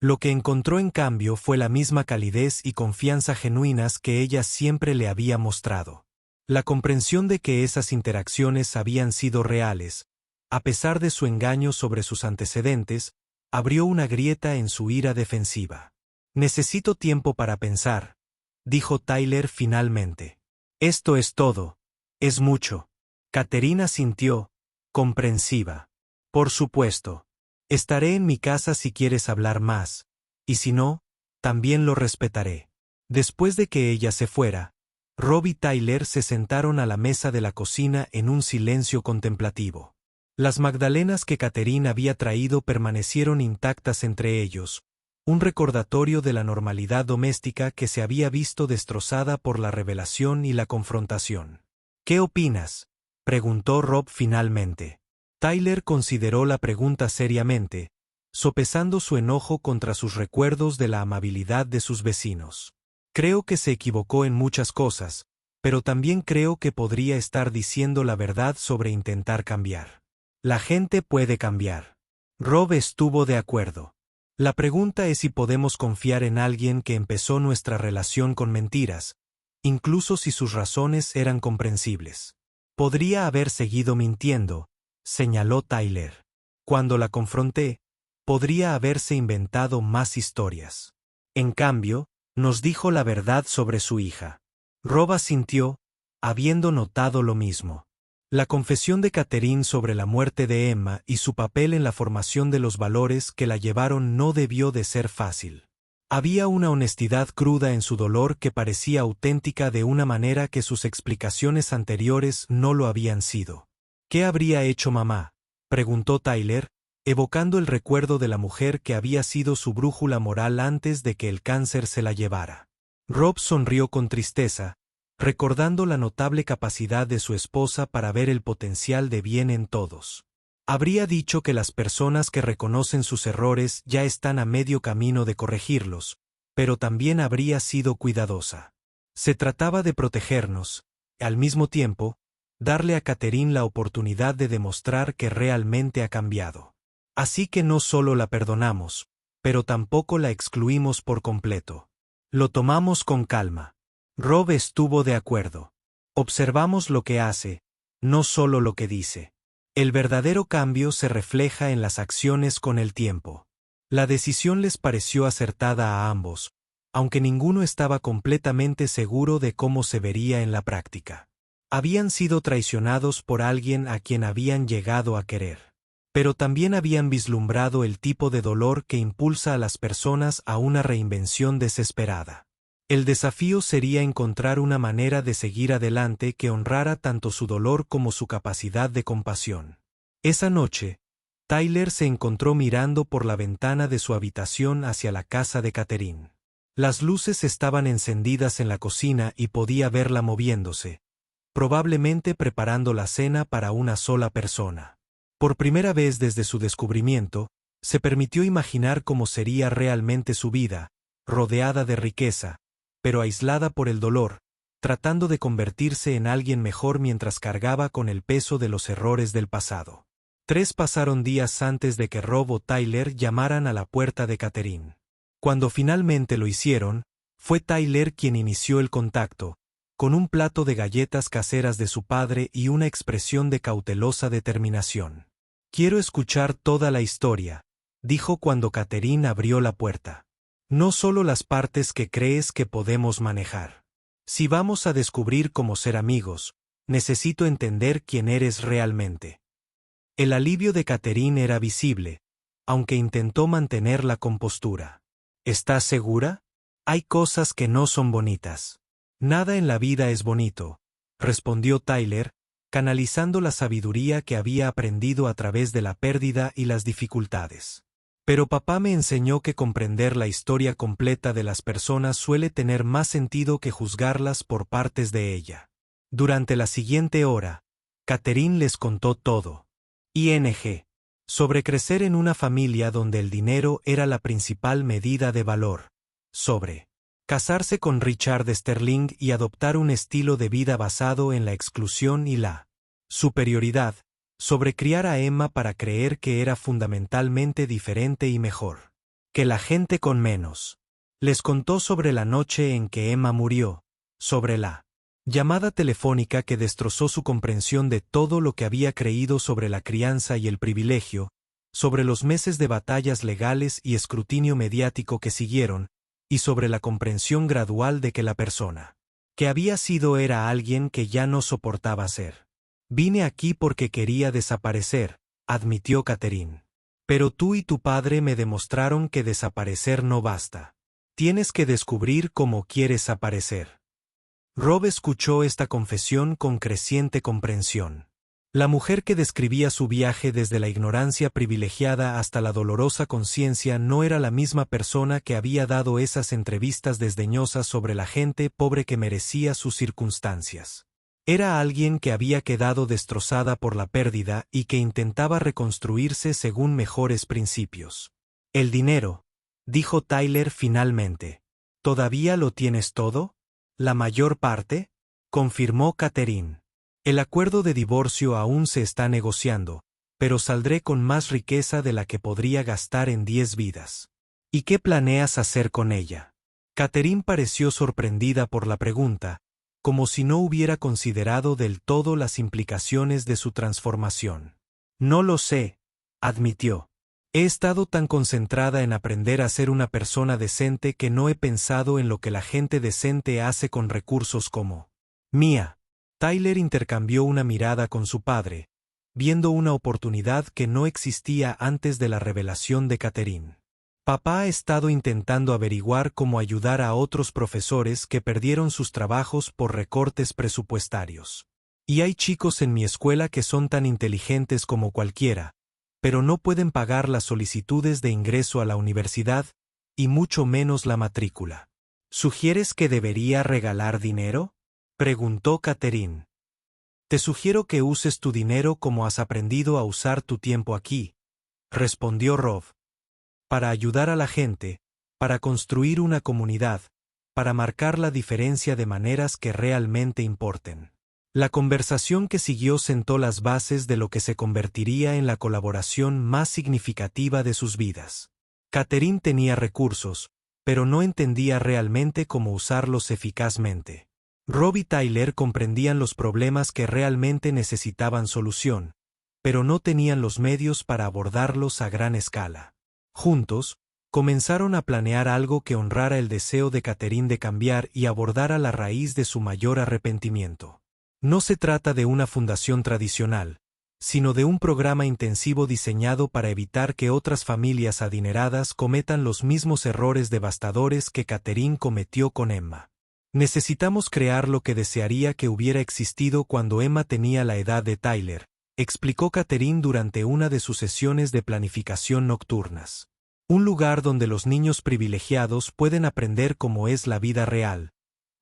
Lo que encontró en cambio fue la misma calidez y confianza genuinas que ella siempre le había mostrado. La comprensión de que esas interacciones habían sido reales, a pesar de su engaño sobre sus antecedentes, abrió una grieta en su ira defensiva. Necesito tiempo para pensar, dijo Tyler finalmente. Esto es todo. Es mucho. Catherine asintió, comprensiva. Por supuesto. Estaré en mi casa si quieres hablar más, y si no, también lo respetaré. Después de que ella se fuera, Rob y Tyler se sentaron a la mesa de la cocina en un silencio contemplativo. Las magdalenas que Catherine había traído permanecieron intactas entre ellos, un recordatorio de la normalidad doméstica que se había visto destrozada por la revelación y la confrontación. ¿Qué opinas?, preguntó Rob finalmente. Tyler consideró la pregunta seriamente, sopesando su enojo contra sus recuerdos de la amabilidad de sus vecinos. Creo que se equivocó en muchas cosas, pero también creo que podría estar diciendo la verdad sobre intentar cambiar. La gente puede cambiar. Rob estuvo de acuerdo. La pregunta es si podemos confiar en alguien que empezó nuestra relación con mentiras, incluso si sus razones eran comprensibles. Podría haber seguido mintiendo, señaló Tyler. Cuando la confronté, podría haberse inventado más historias. En cambio, nos dijo la verdad sobre su hija. Rob asintió, habiendo notado lo mismo. La confesión de Catherine sobre la muerte de Emma y su papel en la formación de los valores que la llevaron no debió de ser fácil. Había una honestidad cruda en su dolor que parecía auténtica de una manera que sus explicaciones anteriores no lo habían sido. ¿Qué habría hecho mamá?, preguntó Tyler, evocando el recuerdo de la mujer que había sido su brújula moral antes de que el cáncer se la llevara. Rob sonrió con tristeza, recordando la notable capacidad de su esposa para ver el potencial de bien en todos. Habría dicho que las personas que reconocen sus errores ya están a medio camino de corregirlos, pero también habría sido cuidadosa. Se trataba de protegernos, y al mismo tiempo, darle a Catherine la oportunidad de demostrar que realmente ha cambiado. Así que no solo la perdonamos, pero tampoco la excluimos por completo. Lo tomamos con calma. Rob estuvo de acuerdo. Observamos lo que hace, no solo lo que dice. El verdadero cambio se refleja en las acciones con el tiempo. La decisión les pareció acertada a ambos, aunque ninguno estaba completamente seguro de cómo se vería en la práctica. Habían sido traicionados por alguien a quien habían llegado a querer. Pero también habían vislumbrado el tipo de dolor que impulsa a las personas a una reinvención desesperada. El desafío sería encontrar una manera de seguir adelante que honrara tanto su dolor como su capacidad de compasión. Esa noche, Tyler se encontró mirando por la ventana de su habitación hacia la casa de Catherine. Las luces estaban encendidas en la cocina y podía verla moviéndose, probablemente preparando la cena para una sola persona. Por primera vez desde su descubrimiento, se permitió imaginar cómo sería realmente su vida, rodeada de riqueza, pero aislada por el dolor, tratando de convertirse en alguien mejor mientras cargaba con el peso de los errores del pasado. 3 pasaron días antes de que Rob o Tyler llamaran a la puerta de Catherine. Cuando finalmente lo hicieron, fue Tyler quien inició el contacto, con un plato de galletas caseras de su padre y una expresión de cautelosa determinación. «Quiero escuchar toda la historia», dijo cuando Catherine abrió la puerta. «No solo las partes que crees que podemos manejar. Si vamos a descubrir cómo ser amigos, necesito entender quién eres realmente». El alivio de Catherine era visible, aunque intentó mantener la compostura. «¿Estás segura? Hay cosas que no son bonitas». «Nada en la vida es bonito», respondió Tyler, canalizando la sabiduría que había aprendido a través de la pérdida y las dificultades. «Pero papá me enseñó que comprender la historia completa de las personas suele tener más sentido que juzgarlas por partes de ella». Durante la siguiente hora, Catherine les contó todo. ING. Sobre crecer en una familia donde el dinero era la principal medida de valor. Sobre casarse con Richard Sterling y adoptar un estilo de vida basado en la exclusión y la superioridad. Sobre criar a Emma para creer que era fundamentalmente diferente y mejor que la gente con menos. Les contó sobre la noche en que Emma murió, sobre la llamada telefónica que destrozó su comprensión de todo lo que había creído sobre la crianza y el privilegio, sobre los meses de batallas legales y escrutinio mediático que siguieron, y sobre la comprensión gradual de que la persona que había sido era alguien que ya no soportaba ser. «Vine aquí porque quería desaparecer», admitió Catherine. «Pero tú y tu padre me demostraron que desaparecer no basta. Tienes que descubrir cómo quieres aparecer». Rob escuchó esta confesión con creciente comprensión. La mujer que describía su viaje desde la ignorancia privilegiada hasta la dolorosa conciencia no era la misma persona que había dado esas entrevistas desdeñosas sobre la gente pobre que merecía sus circunstancias. Era alguien que había quedado destrozada por la pérdida y que intentaba reconstruirse según mejores principios. «El dinero», dijo Tyler finalmente. «¿Todavía lo tienes todo? ¿La mayor parte?», confirmó Catherine. «El acuerdo de divorcio aún se está negociando, pero saldré con más riqueza de la que podría gastar en 10 vidas». «¿Y qué planeas hacer con ella?». Catherine pareció sorprendida por la pregunta, como si no hubiera considerado del todo las implicaciones de su transformación. «No lo sé», admitió. «He estado tan concentrada en aprender a ser una persona decente que no he pensado en lo que la gente decente hace con recursos como mía». Tyler intercambió una mirada con su padre, viendo una oportunidad que no existía antes de la revelación de Catherine. «Papá ha estado intentando averiguar cómo ayudar a otros profesores que perdieron sus trabajos por recortes presupuestarios. Y hay chicos en mi escuela que son tan inteligentes como cualquiera, pero no pueden pagar las solicitudes de ingreso a la universidad, y mucho menos la matrícula». «¿Sugieres que debería regalar dinero?», preguntó Catherine. «Te sugiero que uses tu dinero como has aprendido a usar tu tiempo aquí», respondió Rob. «Para ayudar a la gente, para construir una comunidad, para marcar la diferencia de maneras que realmente importen». La conversación que siguió sentó las bases de lo que se convertiría en la colaboración más significativa de sus vidas. Catherine tenía recursos, pero no entendía realmente cómo usarlos eficazmente. Rob y Tyler comprendían los problemas que realmente necesitaban solución, pero no tenían los medios para abordarlos a gran escala. Juntos, comenzaron a planear algo que honrara el deseo de Catherine de cambiar y abordara la raíz de su mayor arrepentimiento. «No se trata de una fundación tradicional», sino de un programa intensivo diseñado para evitar que otras familias adineradas cometan los mismos errores devastadores que Catherine cometió con Emma. Necesitamos crear lo que desearía que hubiera existido cuando Emma tenía la edad de Tyler, explicó Catherine durante una de sus sesiones de planificación nocturnas. Un lugar donde los niños privilegiados pueden aprender cómo es la vida real,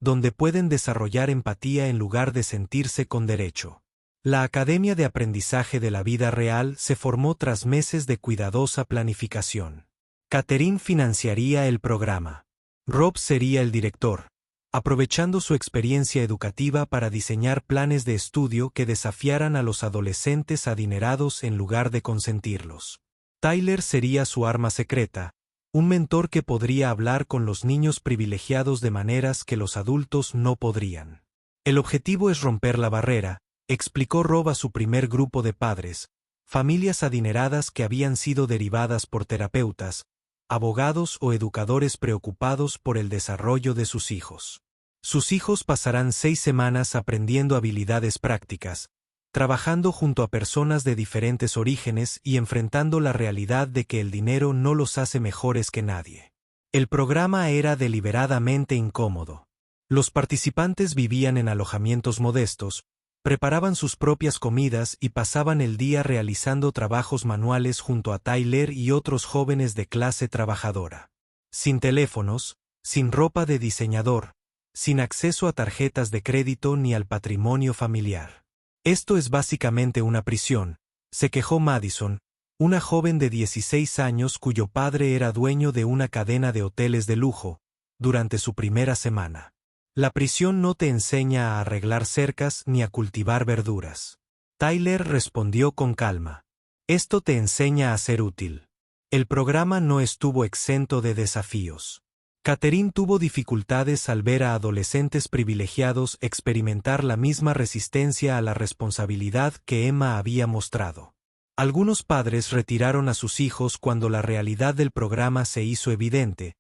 donde pueden desarrollar empatía en lugar de sentirse con derecho. La Academia de Aprendizaje de la Vida Real se formó tras meses de cuidadosa planificación. Catherine financiaría el programa. Rob sería el director, aprovechando su experiencia educativa para diseñar planes de estudio que desafiaran a los adolescentes adinerados en lugar de consentirlos. Tyler sería su arma secreta, un mentor que podría hablar con los niños privilegiados de maneras que los adultos no podrían. El objetivo es romper la barrera, explicó Rob a su primer grupo de padres, familias adineradas que habían sido derivadas por terapeutas, abogados o educadores preocupados por el desarrollo de sus hijos. Sus hijos pasarán 6 semanas aprendiendo habilidades prácticas, trabajando junto a personas de diferentes orígenes y enfrentando la realidad de que el dinero no los hace mejores que nadie. El programa era deliberadamente incómodo. Los participantes vivían en alojamientos modestos, preparaban sus propias comidas y pasaban el día realizando trabajos manuales junto a Tyler y otros jóvenes de clase trabajadora. Sin teléfonos, sin ropa de diseñador, sin acceso a tarjetas de crédito ni al patrimonio familiar. Esto es básicamente una prisión, se quejó Madison, una joven de 16 años cuyo padre era dueño de una cadena de hoteles de lujo, durante su primera semana. La prisión no te enseña a arreglar cercas ni a cultivar verduras. Tyler respondió con calma. Esto te enseña a ser útil. El programa no estuvo exento de desafíos. Catherine tuvo dificultades al ver a adolescentes privilegiados experimentar la misma resistencia a la responsabilidad que Emma había mostrado. Algunos padres retiraron a sus hijos cuando la realidad del programa se hizo evidente,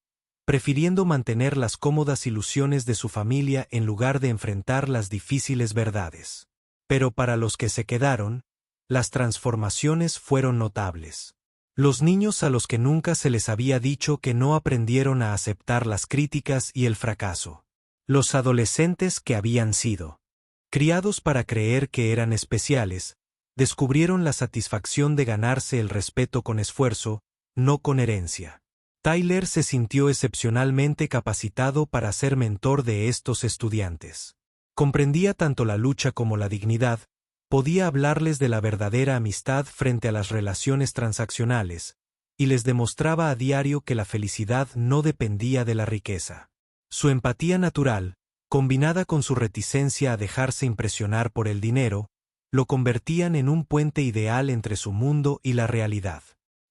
prefiriendo mantener las cómodas ilusiones de su familia en lugar de enfrentar las difíciles verdades. Pero para los que se quedaron, las transformaciones fueron notables. Los niños a los que nunca se les había dicho que no aprendieron a aceptar las críticas y el fracaso. Los adolescentes que habían sido criados para creer que eran especiales, descubrieron la satisfacción de ganarse el respeto con esfuerzo, no con herencia. Tyler se sintió excepcionalmente capacitado para ser mentor de estos estudiantes. Comprendía tanto la lucha como la dignidad, podía hablarles de la verdadera amistad frente a las relaciones transaccionales, y les demostraba a diario que la felicidad no dependía de la riqueza. Su empatía natural, combinada con su reticencia a dejarse impresionar por el dinero, lo convertían en un puente ideal entre su mundo y la realidad.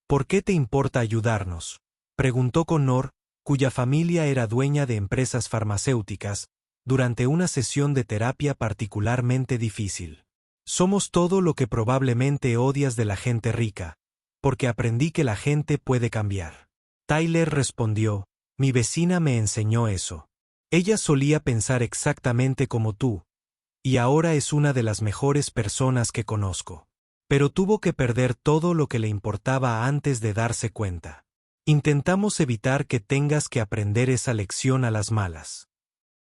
¿Por qué te importa ayudarnos?, preguntó Connor, cuya familia era dueña de empresas farmacéuticas, durante una sesión de terapia particularmente difícil. Somos todo lo que probablemente odias de la gente rica, porque aprendí que la gente puede cambiar. Tyler respondió, mi vecina me enseñó eso. Ella solía pensar exactamente como tú, y ahora es una de las mejores personas que conozco. Pero tuvo que perder todo lo que le importaba antes de darse cuenta. Intentamos evitar que tengas que aprender esa lección a las malas.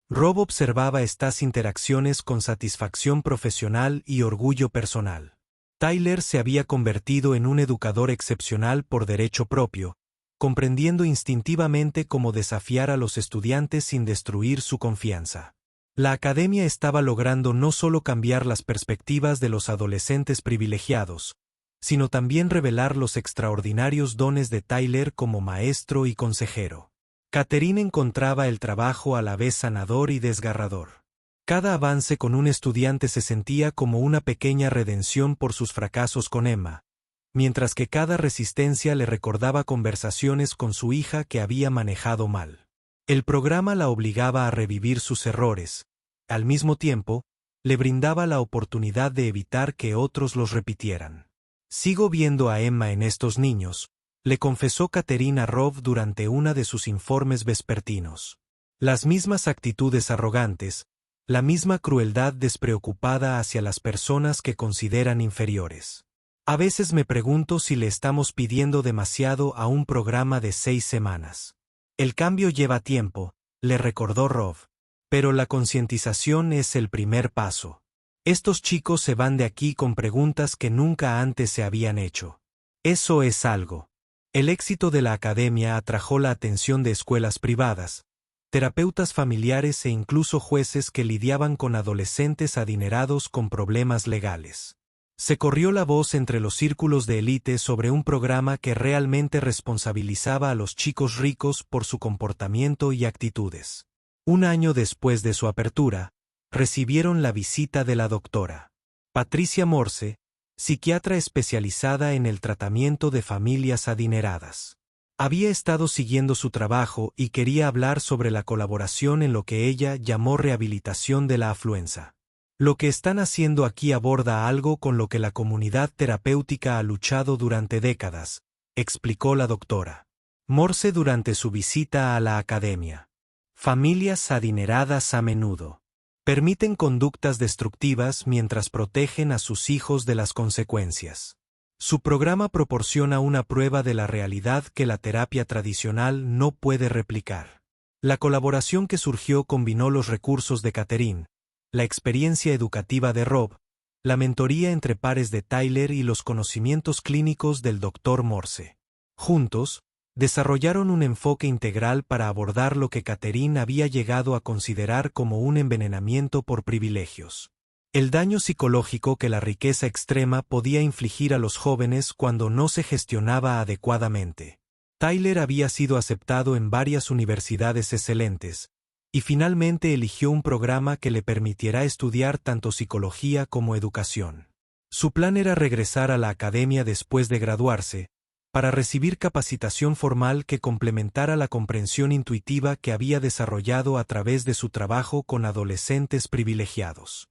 Rob observaba estas interacciones con satisfacción profesional y orgullo personal. Tyler se había convertido en un educador excepcional por derecho propio, comprendiendo instintivamente cómo desafiar a los estudiantes sin destruir su confianza. La academia estaba logrando no solo cambiar las perspectivas de los adolescentes privilegiados, sino también revelar los extraordinarios dones de Tyler como maestro y consejero. Catherine encontraba el trabajo a la vez sanador y desgarrador. Cada avance con un estudiante se sentía como una pequeña redención por sus fracasos con Emma, mientras que cada resistencia le recordaba conversaciones con su hija que había manejado mal. El programa la obligaba a revivir sus errores, al mismo tiempo, le brindaba la oportunidad de evitar que otros los repitieran. Sigo viendo a Emma en estos niños, le confesó Catherine a Rob durante una de sus informes vespertinos. Las mismas actitudes arrogantes, la misma crueldad despreocupada hacia las personas que consideran inferiores. A veces me pregunto si le estamos pidiendo demasiado a un programa de 6 semanas. El cambio lleva tiempo, le recordó Rob. Pero la concientización es el primer paso. Estos chicos se van de aquí con preguntas que nunca antes se habían hecho. Eso es algo. El éxito de la academia atrajo la atención de escuelas privadas, terapeutas familiares e incluso jueces que lidiaban con adolescentes adinerados con problemas legales. Se corrió la voz entre los círculos de élite sobre un programa que realmente responsabilizaba a los chicos ricos por su comportamiento y actitudes. Un año después de su apertura, recibieron la visita de la doctora Patricia Morse, psiquiatra especializada en el tratamiento de familias adineradas. Había estado siguiendo su trabajo y quería hablar sobre la colaboración en lo que ella llamó rehabilitación de la afluencia. Lo que están haciendo aquí aborda algo con lo que la comunidad terapéutica ha luchado durante décadas, explicó la doctora Morse durante su visita a la academia. Familias adineradas a menudo permiten conductas destructivas mientras protegen a sus hijos de las consecuencias. Su programa proporciona una prueba de la realidad que la terapia tradicional no puede replicar. La colaboración que surgió combinó los recursos de Catherine, la experiencia educativa de Rob, la mentoría entre pares de Tyler y los conocimientos clínicos del Dr. Morse. Juntos, desarrollaron un enfoque integral para abordar lo que Catherine había llegado a considerar como un envenenamiento por privilegios. El daño psicológico que la riqueza extrema podía infligir a los jóvenes cuando no se gestionaba adecuadamente. Tyler había sido aceptado en varias universidades excelentes, y finalmente eligió un programa que le permitiera estudiar tanto psicología como educación. Su plan era regresar a la academia después de graduarse, para recibir capacitación formal que complementara la comprensión intuitiva que había desarrollado a través de su trabajo con adolescentes privilegiados.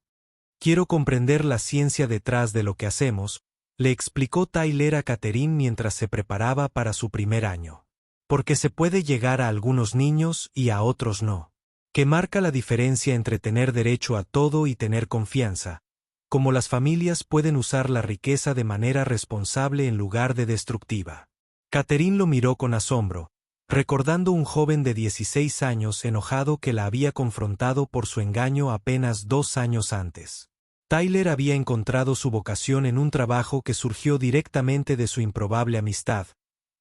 Quiero comprender la ciencia detrás de lo que hacemos, le explicó Tyler a Catherine mientras se preparaba para su primer año. Porque se puede llegar a algunos niños y a otros no. Que marca la diferencia entre tener derecho a todo y tener confianza, como las familias pueden usar la riqueza de manera responsable en lugar de destructiva. Catherine lo miró con asombro, recordando un joven de 16 años enojado que la había confrontado por su engaño apenas 2 años antes. Tyler había encontrado su vocación en un trabajo que surgió directamente de su improbable amistad,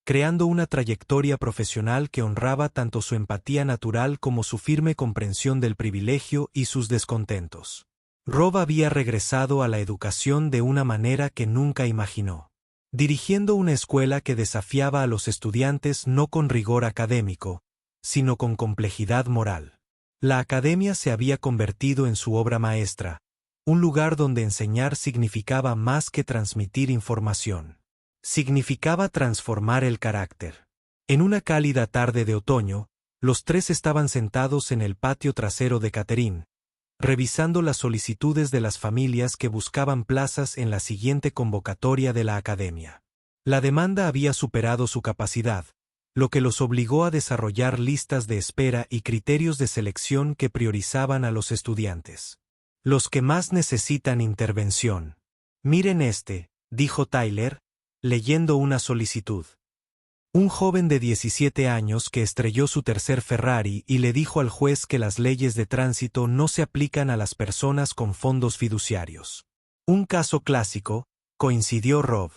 creando una trayectoria profesional que honraba tanto su empatía natural como su firme comprensión del privilegio y sus descontentos. Rob había regresado a la educación de una manera que nunca imaginó, dirigiendo una escuela que desafiaba a los estudiantes no con rigor académico, sino con complejidad moral. La academia se había convertido en su obra maestra, un lugar donde enseñar significaba más que transmitir información. Significaba transformar el carácter. En una cálida tarde de otoño, los tres estaban sentados en el patio trasero de Catherine, revisando las solicitudes de las familias que buscaban plazas en la siguiente convocatoria de la academia. La demanda había superado su capacidad, lo que los obligó a desarrollar listas de espera y criterios de selección que priorizaban a los estudiantes. Los que más necesitan intervención. Miren dijo Tyler, leyendo una solicitud. Un joven de 17 años que estrelló su tercer Ferrari y le dijo al juez que las leyes de tránsito no se aplican a las personas con fondos fiduciarios. Un caso clásico, coincidió Rob.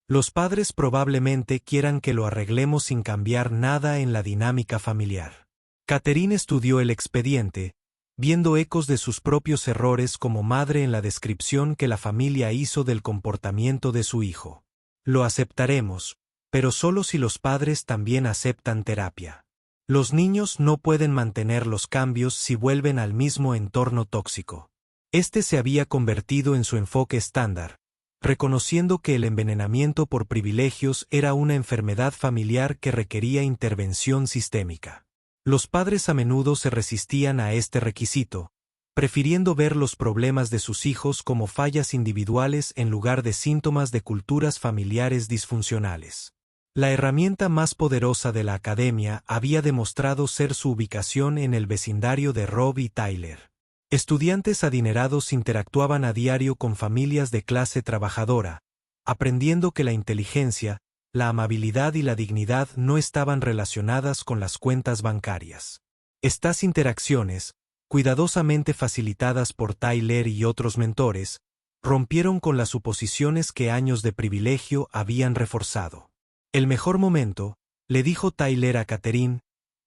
Los padres probablemente quieran que lo arreglemos sin cambiar nada en la dinámica familiar. Catherine estudió el expediente, viendo ecos de sus propios errores como madre en la descripción que la familia hizo del comportamiento de su hijo. Lo aceptaremos, pero solo si los padres también aceptan terapia. Los niños no pueden mantener los cambios si vuelven al mismo entorno tóxico. Este se había convertido en su enfoque estándar, reconociendo que el envenenamiento por privilegios era una enfermedad familiar que requería intervención sistémica. Los padres a menudo se resistían a este requisito, prefiriendo ver los problemas de sus hijos como fallas individuales en lugar de síntomas de culturas familiares disfuncionales. La herramienta más poderosa de la academia había demostrado ser su ubicación en el vecindario de Rob y Tyler. Estudiantes adinerados interactuaban a diario con familias de clase trabajadora, aprendiendo que la inteligencia, la amabilidad y la dignidad no estaban relacionadas con las cuentas bancarias. Estas interacciones, cuidadosamente facilitadas por Tyler y otros mentores, rompieron con las suposiciones que años de privilegio habían reforzado. El mejor momento, le dijo Tyler a Catherine,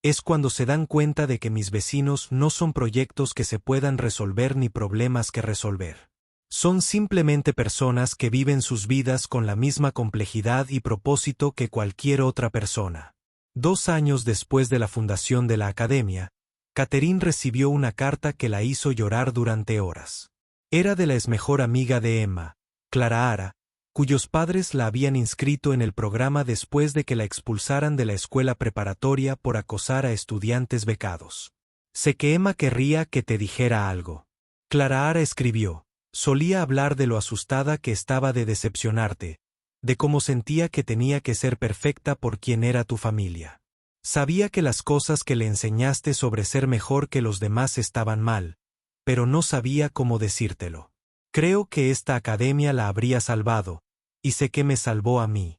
es cuando se dan cuenta de que mis vecinos no son proyectos que se puedan resolver ni problemas que resolver. Son simplemente personas que viven sus vidas con la misma complejidad y propósito que cualquier otra persona. 2 años después de la fundación de la academia, Catherine recibió una carta que la hizo llorar durante horas. Era de la mejor amiga de Emma, Clara Ara, cuyos padres la habían inscrito en el programa después de que la expulsaran de la escuela preparatoria por acosar a estudiantes becados. Sé que Emma querría que te dijera algo. Clara Ara escribió, solía hablar de lo asustada que estaba de decepcionarte, de cómo sentía que tenía que ser perfecta por quien era tu familia. Sabía que las cosas que le enseñaste sobre ser mejor que los demás estaban mal, pero no sabía cómo decírtelo. Creo que esta academia la habría salvado, y sé que me salvó a mí.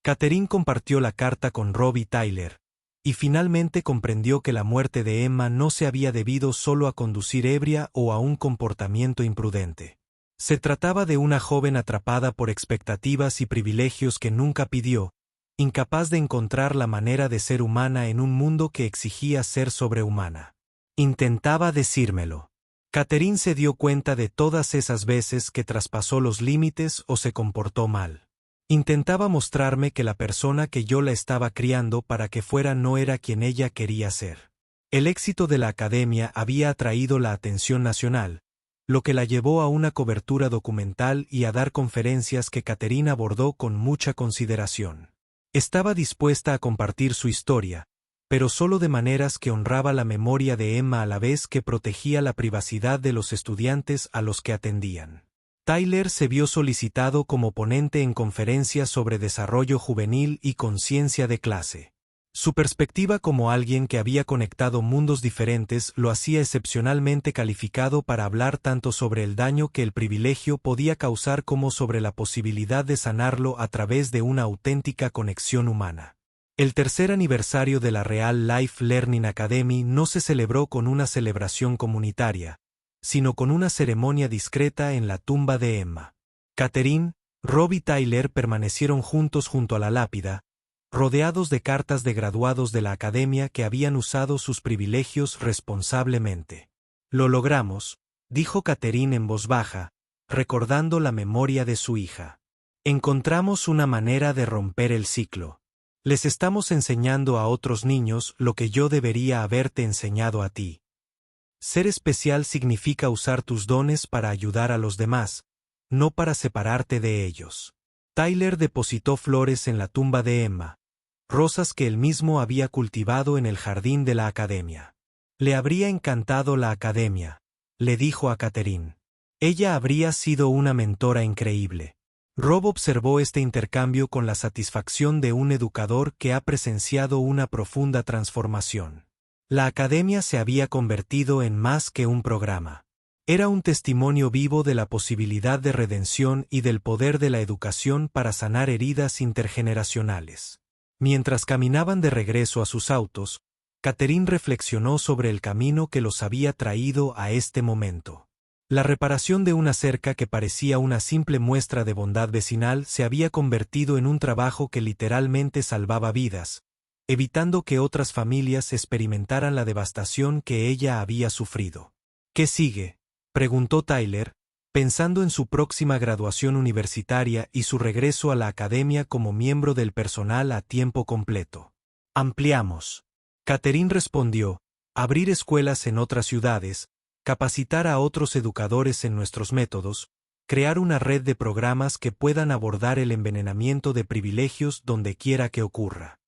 Catherine compartió la carta con Rob y Tyler, y finalmente comprendió que la muerte de Emma no se había debido solo a conducir ebria o a un comportamiento imprudente. Se trataba de una joven atrapada por expectativas y privilegios que nunca pidió, incapaz de encontrar la manera de ser humana en un mundo que exigía ser sobrehumana. Intentaba decírmelo. Catherine se dio cuenta de todas esas veces que traspasó los límites o se comportó mal. Intentaba mostrarme que la persona que yo la estaba criando para que fuera no era quien ella quería ser. El éxito de la academia había atraído la atención nacional, lo que la llevó a una cobertura documental y a dar conferencias que Catherine abordó con mucha consideración. Estaba dispuesta a compartir su historia, pero solo de maneras que honraba la memoria de Emma a la vez que protegía la privacidad de los estudiantes a los que atendían. Tyler se vio solicitado como ponente en conferencias sobre desarrollo juvenil y conciencia de clase. Su perspectiva como alguien que había conectado mundos diferentes lo hacía excepcionalmente calificado para hablar tanto sobre el daño que el privilegio podía causar como sobre la posibilidad de sanarlo a través de una auténtica conexión humana. El tercer aniversario de la Real Life Learning Academy no se celebró con una celebración comunitaria, sino con una ceremonia discreta en la tumba de Emma. Catherine, Rob y Tyler permanecieron juntos junto a la lápida, rodeados de cartas de graduados de la academia que habían usado sus privilegios responsablemente. Lo logramos, dijo Catherine en voz baja, recordando la memoria de su hija. Encontramos una manera de romper el ciclo. Les estamos enseñando a otros niños lo que yo debería haberte enseñado a ti. Ser especial significa usar tus dones para ayudar a los demás, no para separarte de ellos. Tyler depositó flores en la tumba de Emma, rosas que él mismo había cultivado en el jardín de la academia. Le habría encantado la academia, le dijo a Catherine. Ella habría sido una mentora increíble. Rob observó este intercambio con la satisfacción de un educador que ha presenciado una profunda transformación. La academia se había convertido en más que un programa. Era un testimonio vivo de la posibilidad de redención y del poder de la educación para sanar heridas intergeneracionales. Mientras caminaban de regreso a sus autos, Catherine reflexionó sobre el camino que los había traído a este momento. La reparación de una cerca que parecía una simple muestra de bondad vecinal se había convertido en un trabajo que literalmente salvaba vidas, evitando que otras familias experimentaran la devastación que ella había sufrido. ¿Qué sigue?, preguntó Tyler, pensando en su próxima graduación universitaria y su regreso a la academia como miembro del personal a tiempo completo. Ampliamos. Catherine respondió, abrir escuelas en otras ciudades, capacitar a otros educadores en nuestros métodos, crear una red de programas que puedan abordar el envenenamiento de privilegios donde quiera que ocurra.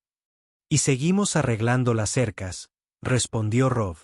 Y seguimos arreglando las cercas, respondió Rob.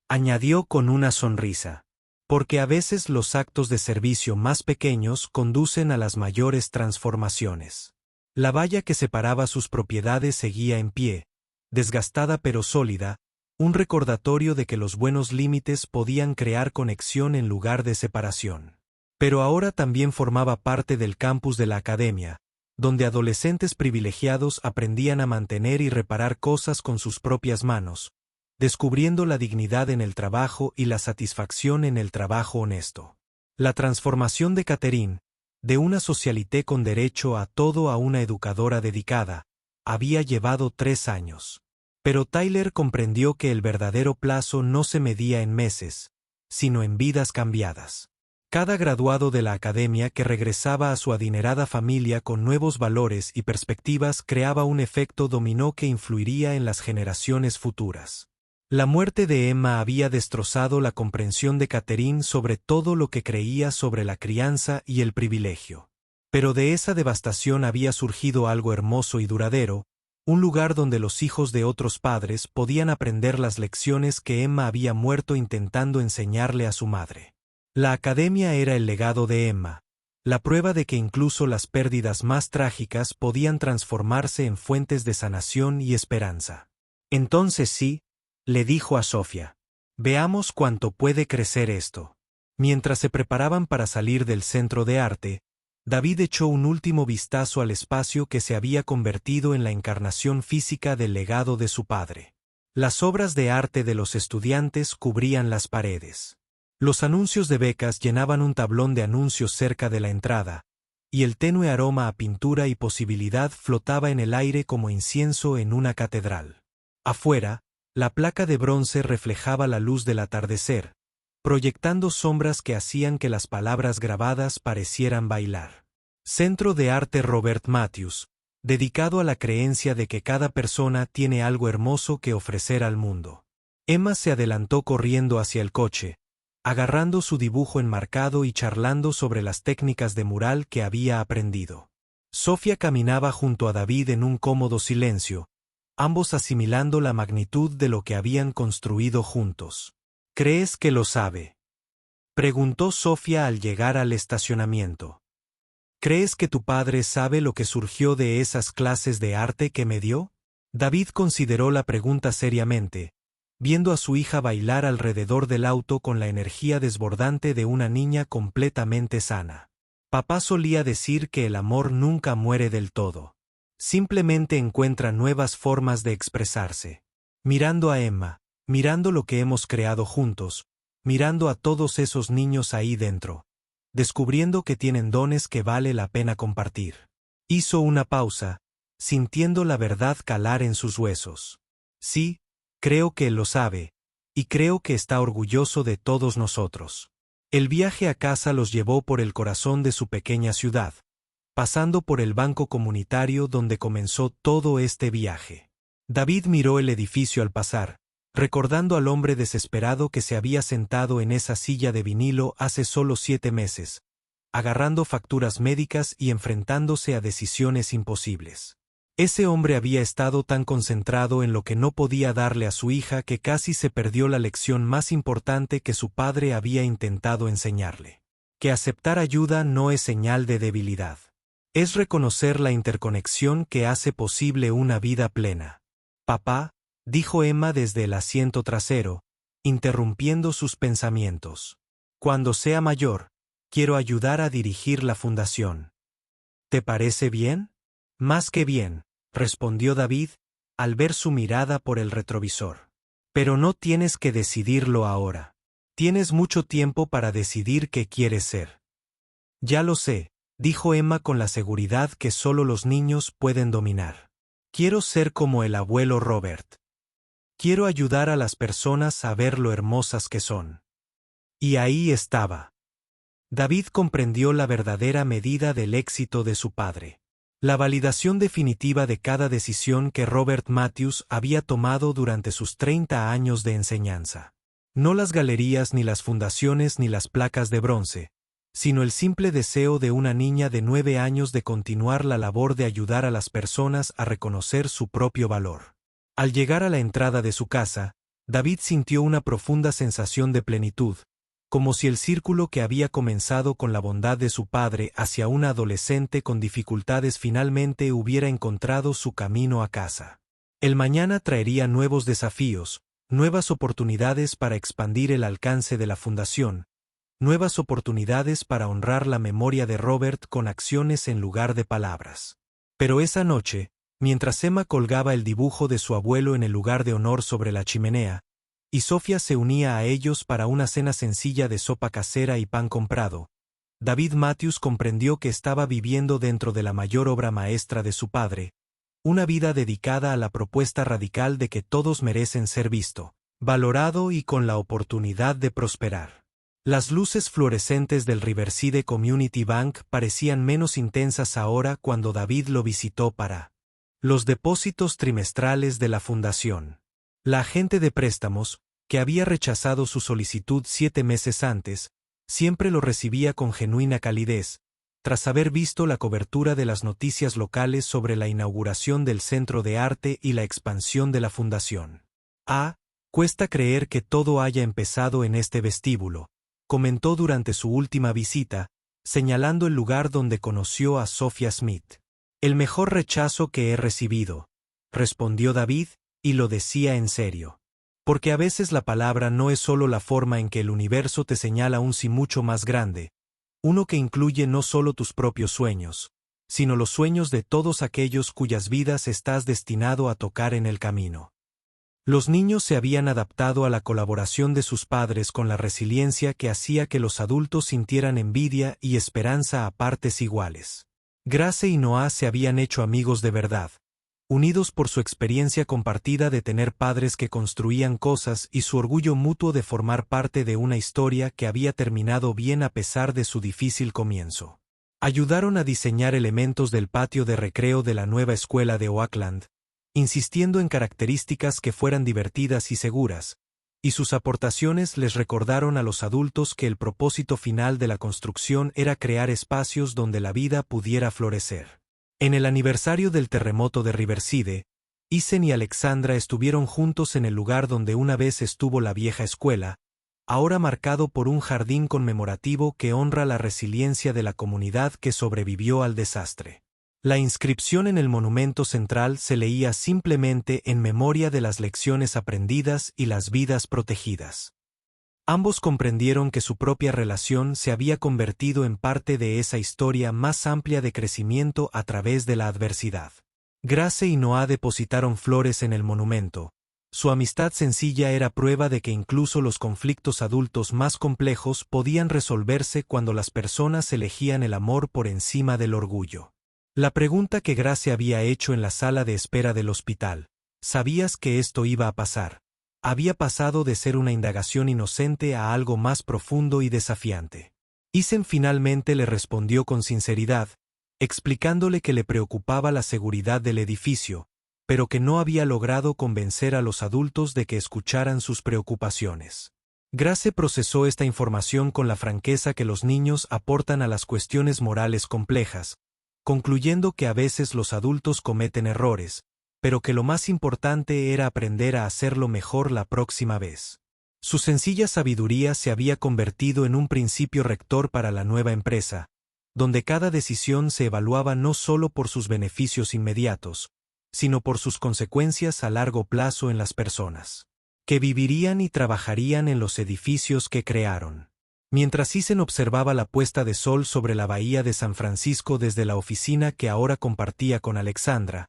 Añadió con una sonrisa. Porque a veces los actos de servicio más pequeños conducen a las mayores transformaciones. La valla que separaba sus propiedades seguía en pie, desgastada pero sólida, un recordatorio de que los buenos límites podían crear conexión en lugar de separación. Pero ahora también formaba parte del campus de la academia, donde adolescentes privilegiados aprendían a mantener y reparar cosas con sus propias manos, descubriendo la dignidad en el trabajo y la satisfacción en el trabajo honesto. La transformación de Catherine, de una socialité con derecho a todo a una educadora dedicada, había llevado 3 años. Pero Tyler comprendió que el verdadero plazo no se medía en meses, sino en vidas cambiadas. Cada graduado de la academia que regresaba a su adinerada familia con nuevos valores y perspectivas creaba un efecto dominó que influiría en las generaciones futuras. La muerte de Emma había destrozado la comprensión de Catherine sobre todo lo que creía sobre la crianza y el privilegio. Pero de esa devastación había surgido algo hermoso y duradero, un lugar donde los hijos de otros padres podían aprender las lecciones que Emma había muerto intentando enseñarle a su madre. La academia era el legado de Emma, la prueba de que incluso las pérdidas más trágicas podían transformarse en fuentes de sanación y esperanza. Entonces sí, le dijo a Sofía. Veamos cuánto puede crecer esto. Mientras se preparaban para salir del centro de arte, David echó un último vistazo al espacio que se había convertido en la encarnación física del legado de su padre. Las obras de arte de los estudiantes cubrían las paredes. Los anuncios de becas llenaban un tablón de anuncios cerca de la entrada, y el tenue aroma a pintura y posibilidad flotaba en el aire como incienso en una catedral. Afuera, la placa de bronce reflejaba la luz del atardecer, proyectando sombras que hacían que las palabras grabadas parecieran bailar. Centro de Arte Robert Matthews, dedicado a la creencia de que cada persona tiene algo hermoso que ofrecer al mundo. Emma se adelantó corriendo hacia el coche, agarrando su dibujo enmarcado y charlando sobre las técnicas de mural que había aprendido. Sofía caminaba junto a David en un cómodo silencio, ambos asimilando la magnitud de lo que habían construido juntos. ¿Crees que lo sabe?, preguntó Sofía al llegar al estacionamiento. ¿Crees que tu padre sabe lo que surgió de esas clases de arte que me dio? David consideró la pregunta seriamente, viendo a su hija bailar alrededor del auto con la energía desbordante de una niña completamente sana. Papá solía decir que el amor nunca muere del todo. Simplemente encuentra nuevas formas de expresarse. Mirando a Emma, mirando lo que hemos creado juntos, mirando a todos esos niños ahí dentro, descubriendo que tienen dones que vale la pena compartir. Hizo una pausa, sintiendo la verdad calar en sus huesos. Sí, creo que él lo sabe, y creo que está orgulloso de todos nosotros. El viaje a casa los llevó por el corazón de su pequeña ciudad, pasando por el banco comunitario donde comenzó todo este viaje. David miró el edificio al pasar, recordando al hombre desesperado que se había sentado en esa silla de vinilo hace solo 7 meses, agarrando facturas médicas y enfrentándose a decisiones imposibles. Ese hombre había estado tan concentrado en lo que no podía darle a su hija que casi se perdió la lección más importante que su padre había intentado enseñarle. Que aceptar ayuda no es señal de debilidad. Es reconocer la interconexión que hace posible una vida plena. Papá, dijo Emma desde el asiento trasero, interrumpiendo sus pensamientos. Cuando sea mayor, quiero ayudar a dirigir la fundación. ¿Te parece bien? Más que bien, respondió David, al ver su mirada por el retrovisor. Pero no tienes que decidirlo ahora. Tienes mucho tiempo para decidir qué quieres ser. Ya lo sé, dijo Emma con la seguridad que solo los niños pueden dominar. Quiero ser como el abuelo Robert. Quiero ayudar a las personas a ver lo hermosas que son. Y ahí estaba. David comprendió la verdadera medida del éxito de su padre. La validación definitiva de cada decisión que Robert Matthews había tomado durante sus 30 años de enseñanza. No las galerías ni las fundaciones ni las placas de bronce, sino el simple deseo de una niña de 9 años de continuar la labor de ayudar a las personas a reconocer su propio valor. Al llegar a la entrada de su casa, David sintió una profunda sensación de plenitud, como si el círculo que había comenzado con la bondad de su padre hacia una adolescente con dificultades finalmente hubiera encontrado su camino a casa. El mañana traería nuevos desafíos, nuevas oportunidades para expandir el alcance de la fundación, nuevas oportunidades para honrar la memoria de Robert con acciones en lugar de palabras. Pero esa noche, mientras Emma colgaba el dibujo de su abuelo en el lugar de honor sobre la chimenea, y Sofía se unía a ellos para una cena sencilla de sopa casera y pan comprado, David Matthews comprendió que estaba viviendo dentro de la mayor obra maestra de su padre, una vida dedicada a la propuesta radical de que todos merecen ser visto, valorado y con la oportunidad de prosperar. Las luces fluorescentes del Riverside Community Bank parecían menos intensas ahora cuando David lo visitó para los depósitos trimestrales de la fundación. La agente de préstamos, que había rechazado su solicitud 7 meses antes, siempre lo recibía con genuina calidez, tras haber visto la cobertura de las noticias locales sobre la inauguración del Centro de Arte y la expansión de la fundación. Cuesta creer que todo haya empezado en este vestíbulo, comentó durante su última visita, señalando el lugar donde conoció a Sophia Smith. El mejor rechazo que he recibido, respondió David, y lo decía en serio. Porque a veces la palabra no es solo la forma en que el universo te señala un sí mucho más grande, uno que incluye no solo tus propios sueños, sino los sueños de todos aquellos cuyas vidas estás destinado a tocar en el camino. Los niños se habían adaptado a la colaboración de sus padres con la resiliencia que hacía que los adultos sintieran envidia y esperanza a partes iguales. Grace y Noah se habían hecho amigos de verdad, unidos por su experiencia compartida de tener padres que construían cosas y su orgullo mutuo de formar parte de una historia que había terminado bien a pesar de su difícil comienzo. Ayudaron a diseñar elementos del patio de recreo de la nueva escuela de Oakland, insistiendo en características que fueran divertidas y seguras, y sus aportaciones les recordaron a los adultos que el propósito final de la construcción era crear espacios donde la vida pudiera florecer. En el aniversario del terremoto de Riverside, Isen y Alexandra estuvieron juntos en el lugar donde una vez estuvo la vieja escuela, ahora marcado por un jardín conmemorativo que honra la resiliencia de la comunidad que sobrevivió al desastre. La inscripción en el monumento central se leía simplemente en memoria de las lecciones aprendidas y las vidas protegidas. Ambos comprendieron que su propia relación se había convertido en parte de esa historia más amplia de crecimiento a través de la adversidad. Grace y Noah depositaron flores en el monumento. Su amistad sencilla era prueba de que incluso los conflictos adultos más complejos podían resolverse cuando las personas elegían el amor por encima del orgullo. La pregunta que Grace había hecho en la sala de espera del hospital, ¿sabías que esto iba a pasar?, había pasado de ser una indagación inocente a algo más profundo y desafiante. Isen finalmente le respondió con sinceridad, explicándole que le preocupaba la seguridad del edificio, pero que no había logrado convencer a los adultos de que escucharan sus preocupaciones. Grace procesó esta información con la franqueza que los niños aportan a las cuestiones morales complejas, concluyendo que a veces los adultos cometen errores, pero que lo más importante era aprender a hacerlo mejor la próxima vez. Su sencilla sabiduría se había convertido en un principio rector para la nueva empresa, donde cada decisión se evaluaba no solo por sus beneficios inmediatos, sino por sus consecuencias a largo plazo en las personas que vivirían y trabajarían en los edificios que crearon. Mientras Isen observaba la puesta de sol sobre la bahía de San Francisco desde la oficina que ahora compartía con Alexandra,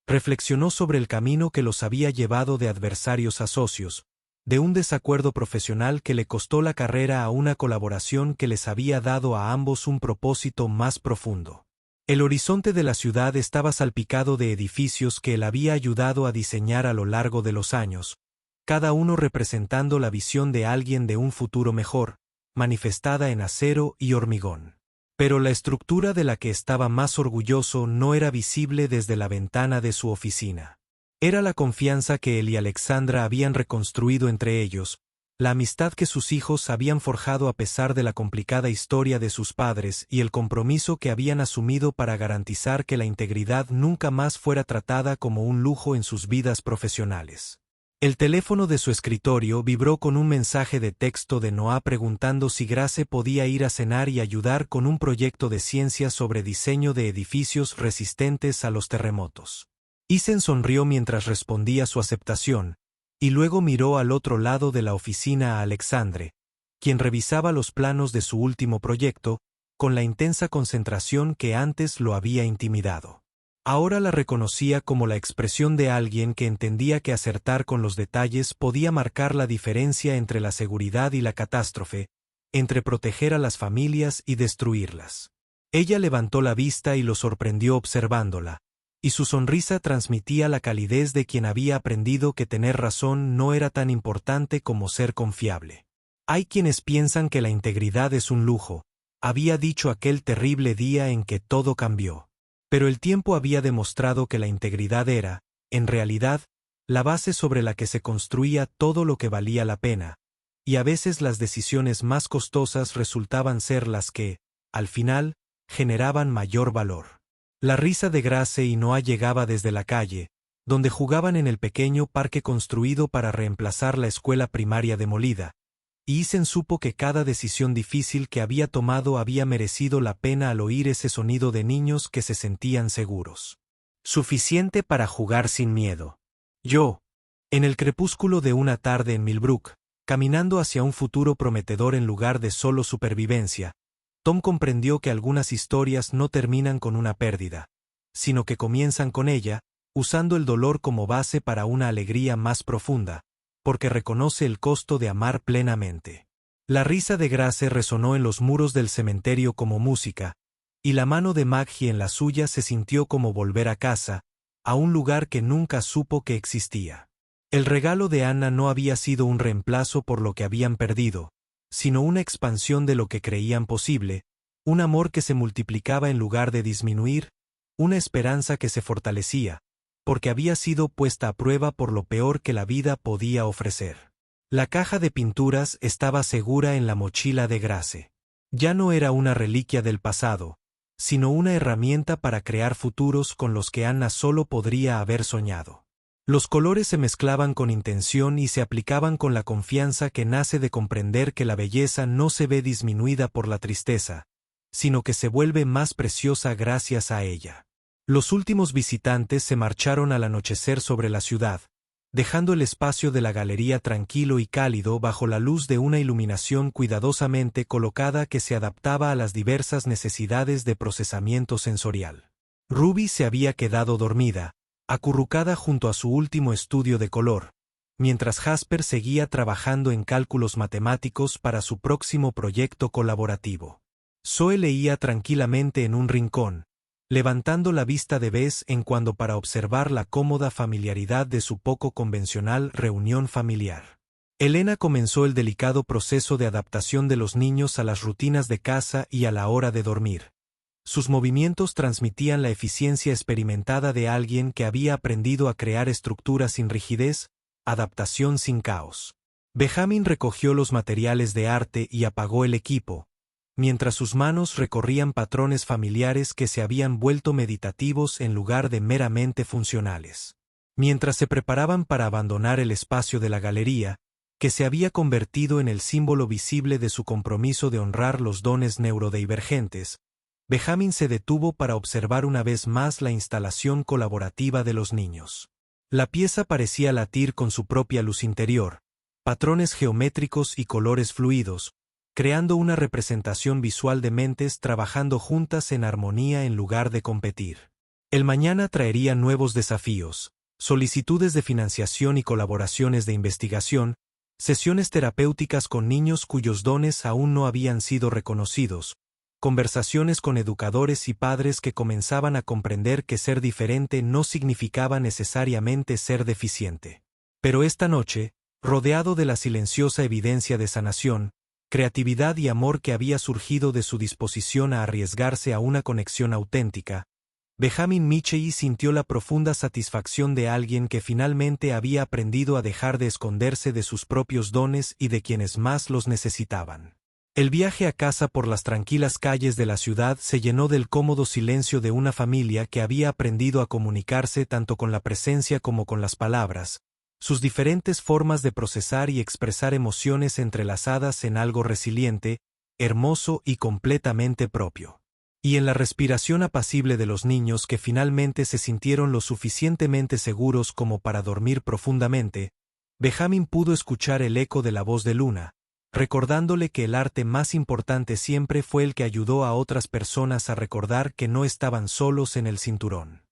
reflexionó sobre el camino que los había llevado de adversarios a socios, de un desacuerdo profesional que le costó la carrera a una colaboración que les había dado a ambos un propósito más profundo. El horizonte de la ciudad estaba salpicado de edificios que él había ayudado a diseñar a lo largo de los años, cada uno representando la visión de alguien de un futuro mejor, manifestada en acero y hormigón. Pero la estructura de la que estaba más orgulloso no era visible desde la ventana de su oficina. Era la confianza que él y Alexandra habían reconstruido entre ellos, la amistad que sus hijos habían forjado a pesar de la complicada historia de sus padres y el compromiso que habían asumido para garantizar que la integridad nunca más fuera tratada como un lujo en sus vidas profesionales. El teléfono de su escritorio vibró con un mensaje de texto de Noah preguntando si Grace podía ir a cenar y ayudar con un proyecto de ciencia sobre diseño de edificios resistentes a los terremotos. Isen sonrió mientras respondía su aceptación, y luego miró al otro lado de la oficina a Alexandre, quien revisaba los planos de su último proyecto, con la intensa concentración que antes lo había intimidado. Ahora la reconocía como la expresión de alguien que entendía que acertar con los detalles podía marcar la diferencia entre la seguridad y la catástrofe, entre proteger a las familias y destruirlas. Ella levantó la vista y lo sorprendió observándola, y su sonrisa transmitía la calidez de quien había aprendido que tener razón no era tan importante como ser confiable. Hay quienes piensan que la integridad es un lujo, había dicho aquel terrible día en que todo cambió. Pero el tiempo había demostrado que la integridad era, en realidad, la base sobre la que se construía todo lo que valía la pena, y a veces las decisiones más costosas resultaban ser las que, al final, generaban mayor valor. La risa de Grace y Noah llegaba desde la calle, donde jugaban en el pequeño parque construido para reemplazar la escuela primaria demolida, y Isen supo que cada decisión difícil que había tomado había merecido la pena al oír ese sonido de niños que se sentían seguros. Suficiente para jugar sin miedo. Yo, en el crepúsculo de una tarde en Millbrook, caminando hacia un futuro prometedor en lugar de solo supervivencia, Tom comprendió que algunas historias no terminan con una pérdida, sino que comienzan con ella, usando el dolor como base para una alegría más profunda, porque reconoce el costo de amar plenamente. La risa de Grace resonó en los muros del cementerio como música, y la mano de Maggie en la suya se sintió como volver a casa, a un lugar que nunca supo que existía. El regalo de Anna no había sido un reemplazo por lo que habían perdido, sino una expansión de lo que creían posible, un amor que se multiplicaba en lugar de disminuir, una esperanza que se fortalecía, porque había sido puesta a prueba por lo peor que la vida podía ofrecer. La caja de pinturas estaba segura en la mochila de Grace. Ya no era una reliquia del pasado, sino una herramienta para crear futuros con los que Anna solo podría haber soñado. Los colores se mezclaban con intención y se aplicaban con la confianza que nace de comprender que la belleza no se ve disminuida por la tristeza, sino que se vuelve más preciosa gracias a ella. Los últimos visitantes se marcharon al anochecer sobre la ciudad, dejando el espacio de la galería tranquilo y cálido bajo la luz de una iluminación cuidadosamente colocada que se adaptaba a las diversas necesidades de procesamiento sensorial. Ruby se había quedado dormida, acurrucada junto a su último estudio de color, mientras Jasper seguía trabajando en cálculos matemáticos para su próximo proyecto colaborativo. Zoe leía tranquilamente en un rincón, levantando la vista de vez en cuando para observar la cómoda familiaridad de su poco convencional reunión familiar. Elena comenzó el delicado proceso de adaptación de los niños a las rutinas de casa y a la hora de dormir. Sus movimientos transmitían la eficiencia experimentada de alguien que había aprendido a crear estructuras sin rigidez, adaptación sin caos. Benjamin recogió los materiales de arte y apagó el equipo, mientras sus manos recorrían patrones familiares que se habían vuelto meditativos en lugar de meramente funcionales. Mientras se preparaban para abandonar el espacio de la galería, que se había convertido en el símbolo visible de su compromiso de honrar los dones neurodivergentes, Benjamin se detuvo para observar una vez más la instalación colaborativa de los niños. La pieza parecía latir con su propia luz interior, patrones geométricos y colores fluidos, creando una representación visual de mentes trabajando juntas en armonía en lugar de competir. El mañana traería nuevos desafíos, solicitudes de financiación y colaboraciones de investigación, sesiones terapéuticas con niños cuyos dones aún no habían sido reconocidos, conversaciones con educadores y padres que comenzaban a comprender que ser diferente no significaba necesariamente ser deficiente. Pero esta noche, rodeado de la silenciosa evidencia de sanación, creatividad y amor que había surgido de su disposición a arriesgarse a una conexión auténtica, Benjamin Michei sintió la profunda satisfacción de alguien que finalmente había aprendido a dejar de esconderse de sus propios dones y de quienes más los necesitaban. El viaje a casa por las tranquilas calles de la ciudad se llenó del cómodo silencio de una familia que había aprendido a comunicarse tanto con la presencia como con las palabras, sus diferentes formas de procesar y expresar emociones entrelazadas en algo resiliente, hermoso y completamente propio. Y en la respiración apacible de los niños que finalmente se sintieron lo suficientemente seguros como para dormir profundamente, Benjamin pudo escuchar el eco de la voz de Luna, recordándole que el arte más importante siempre fue el que ayudó a otras personas a recordar que no estaban solos en el cinturón.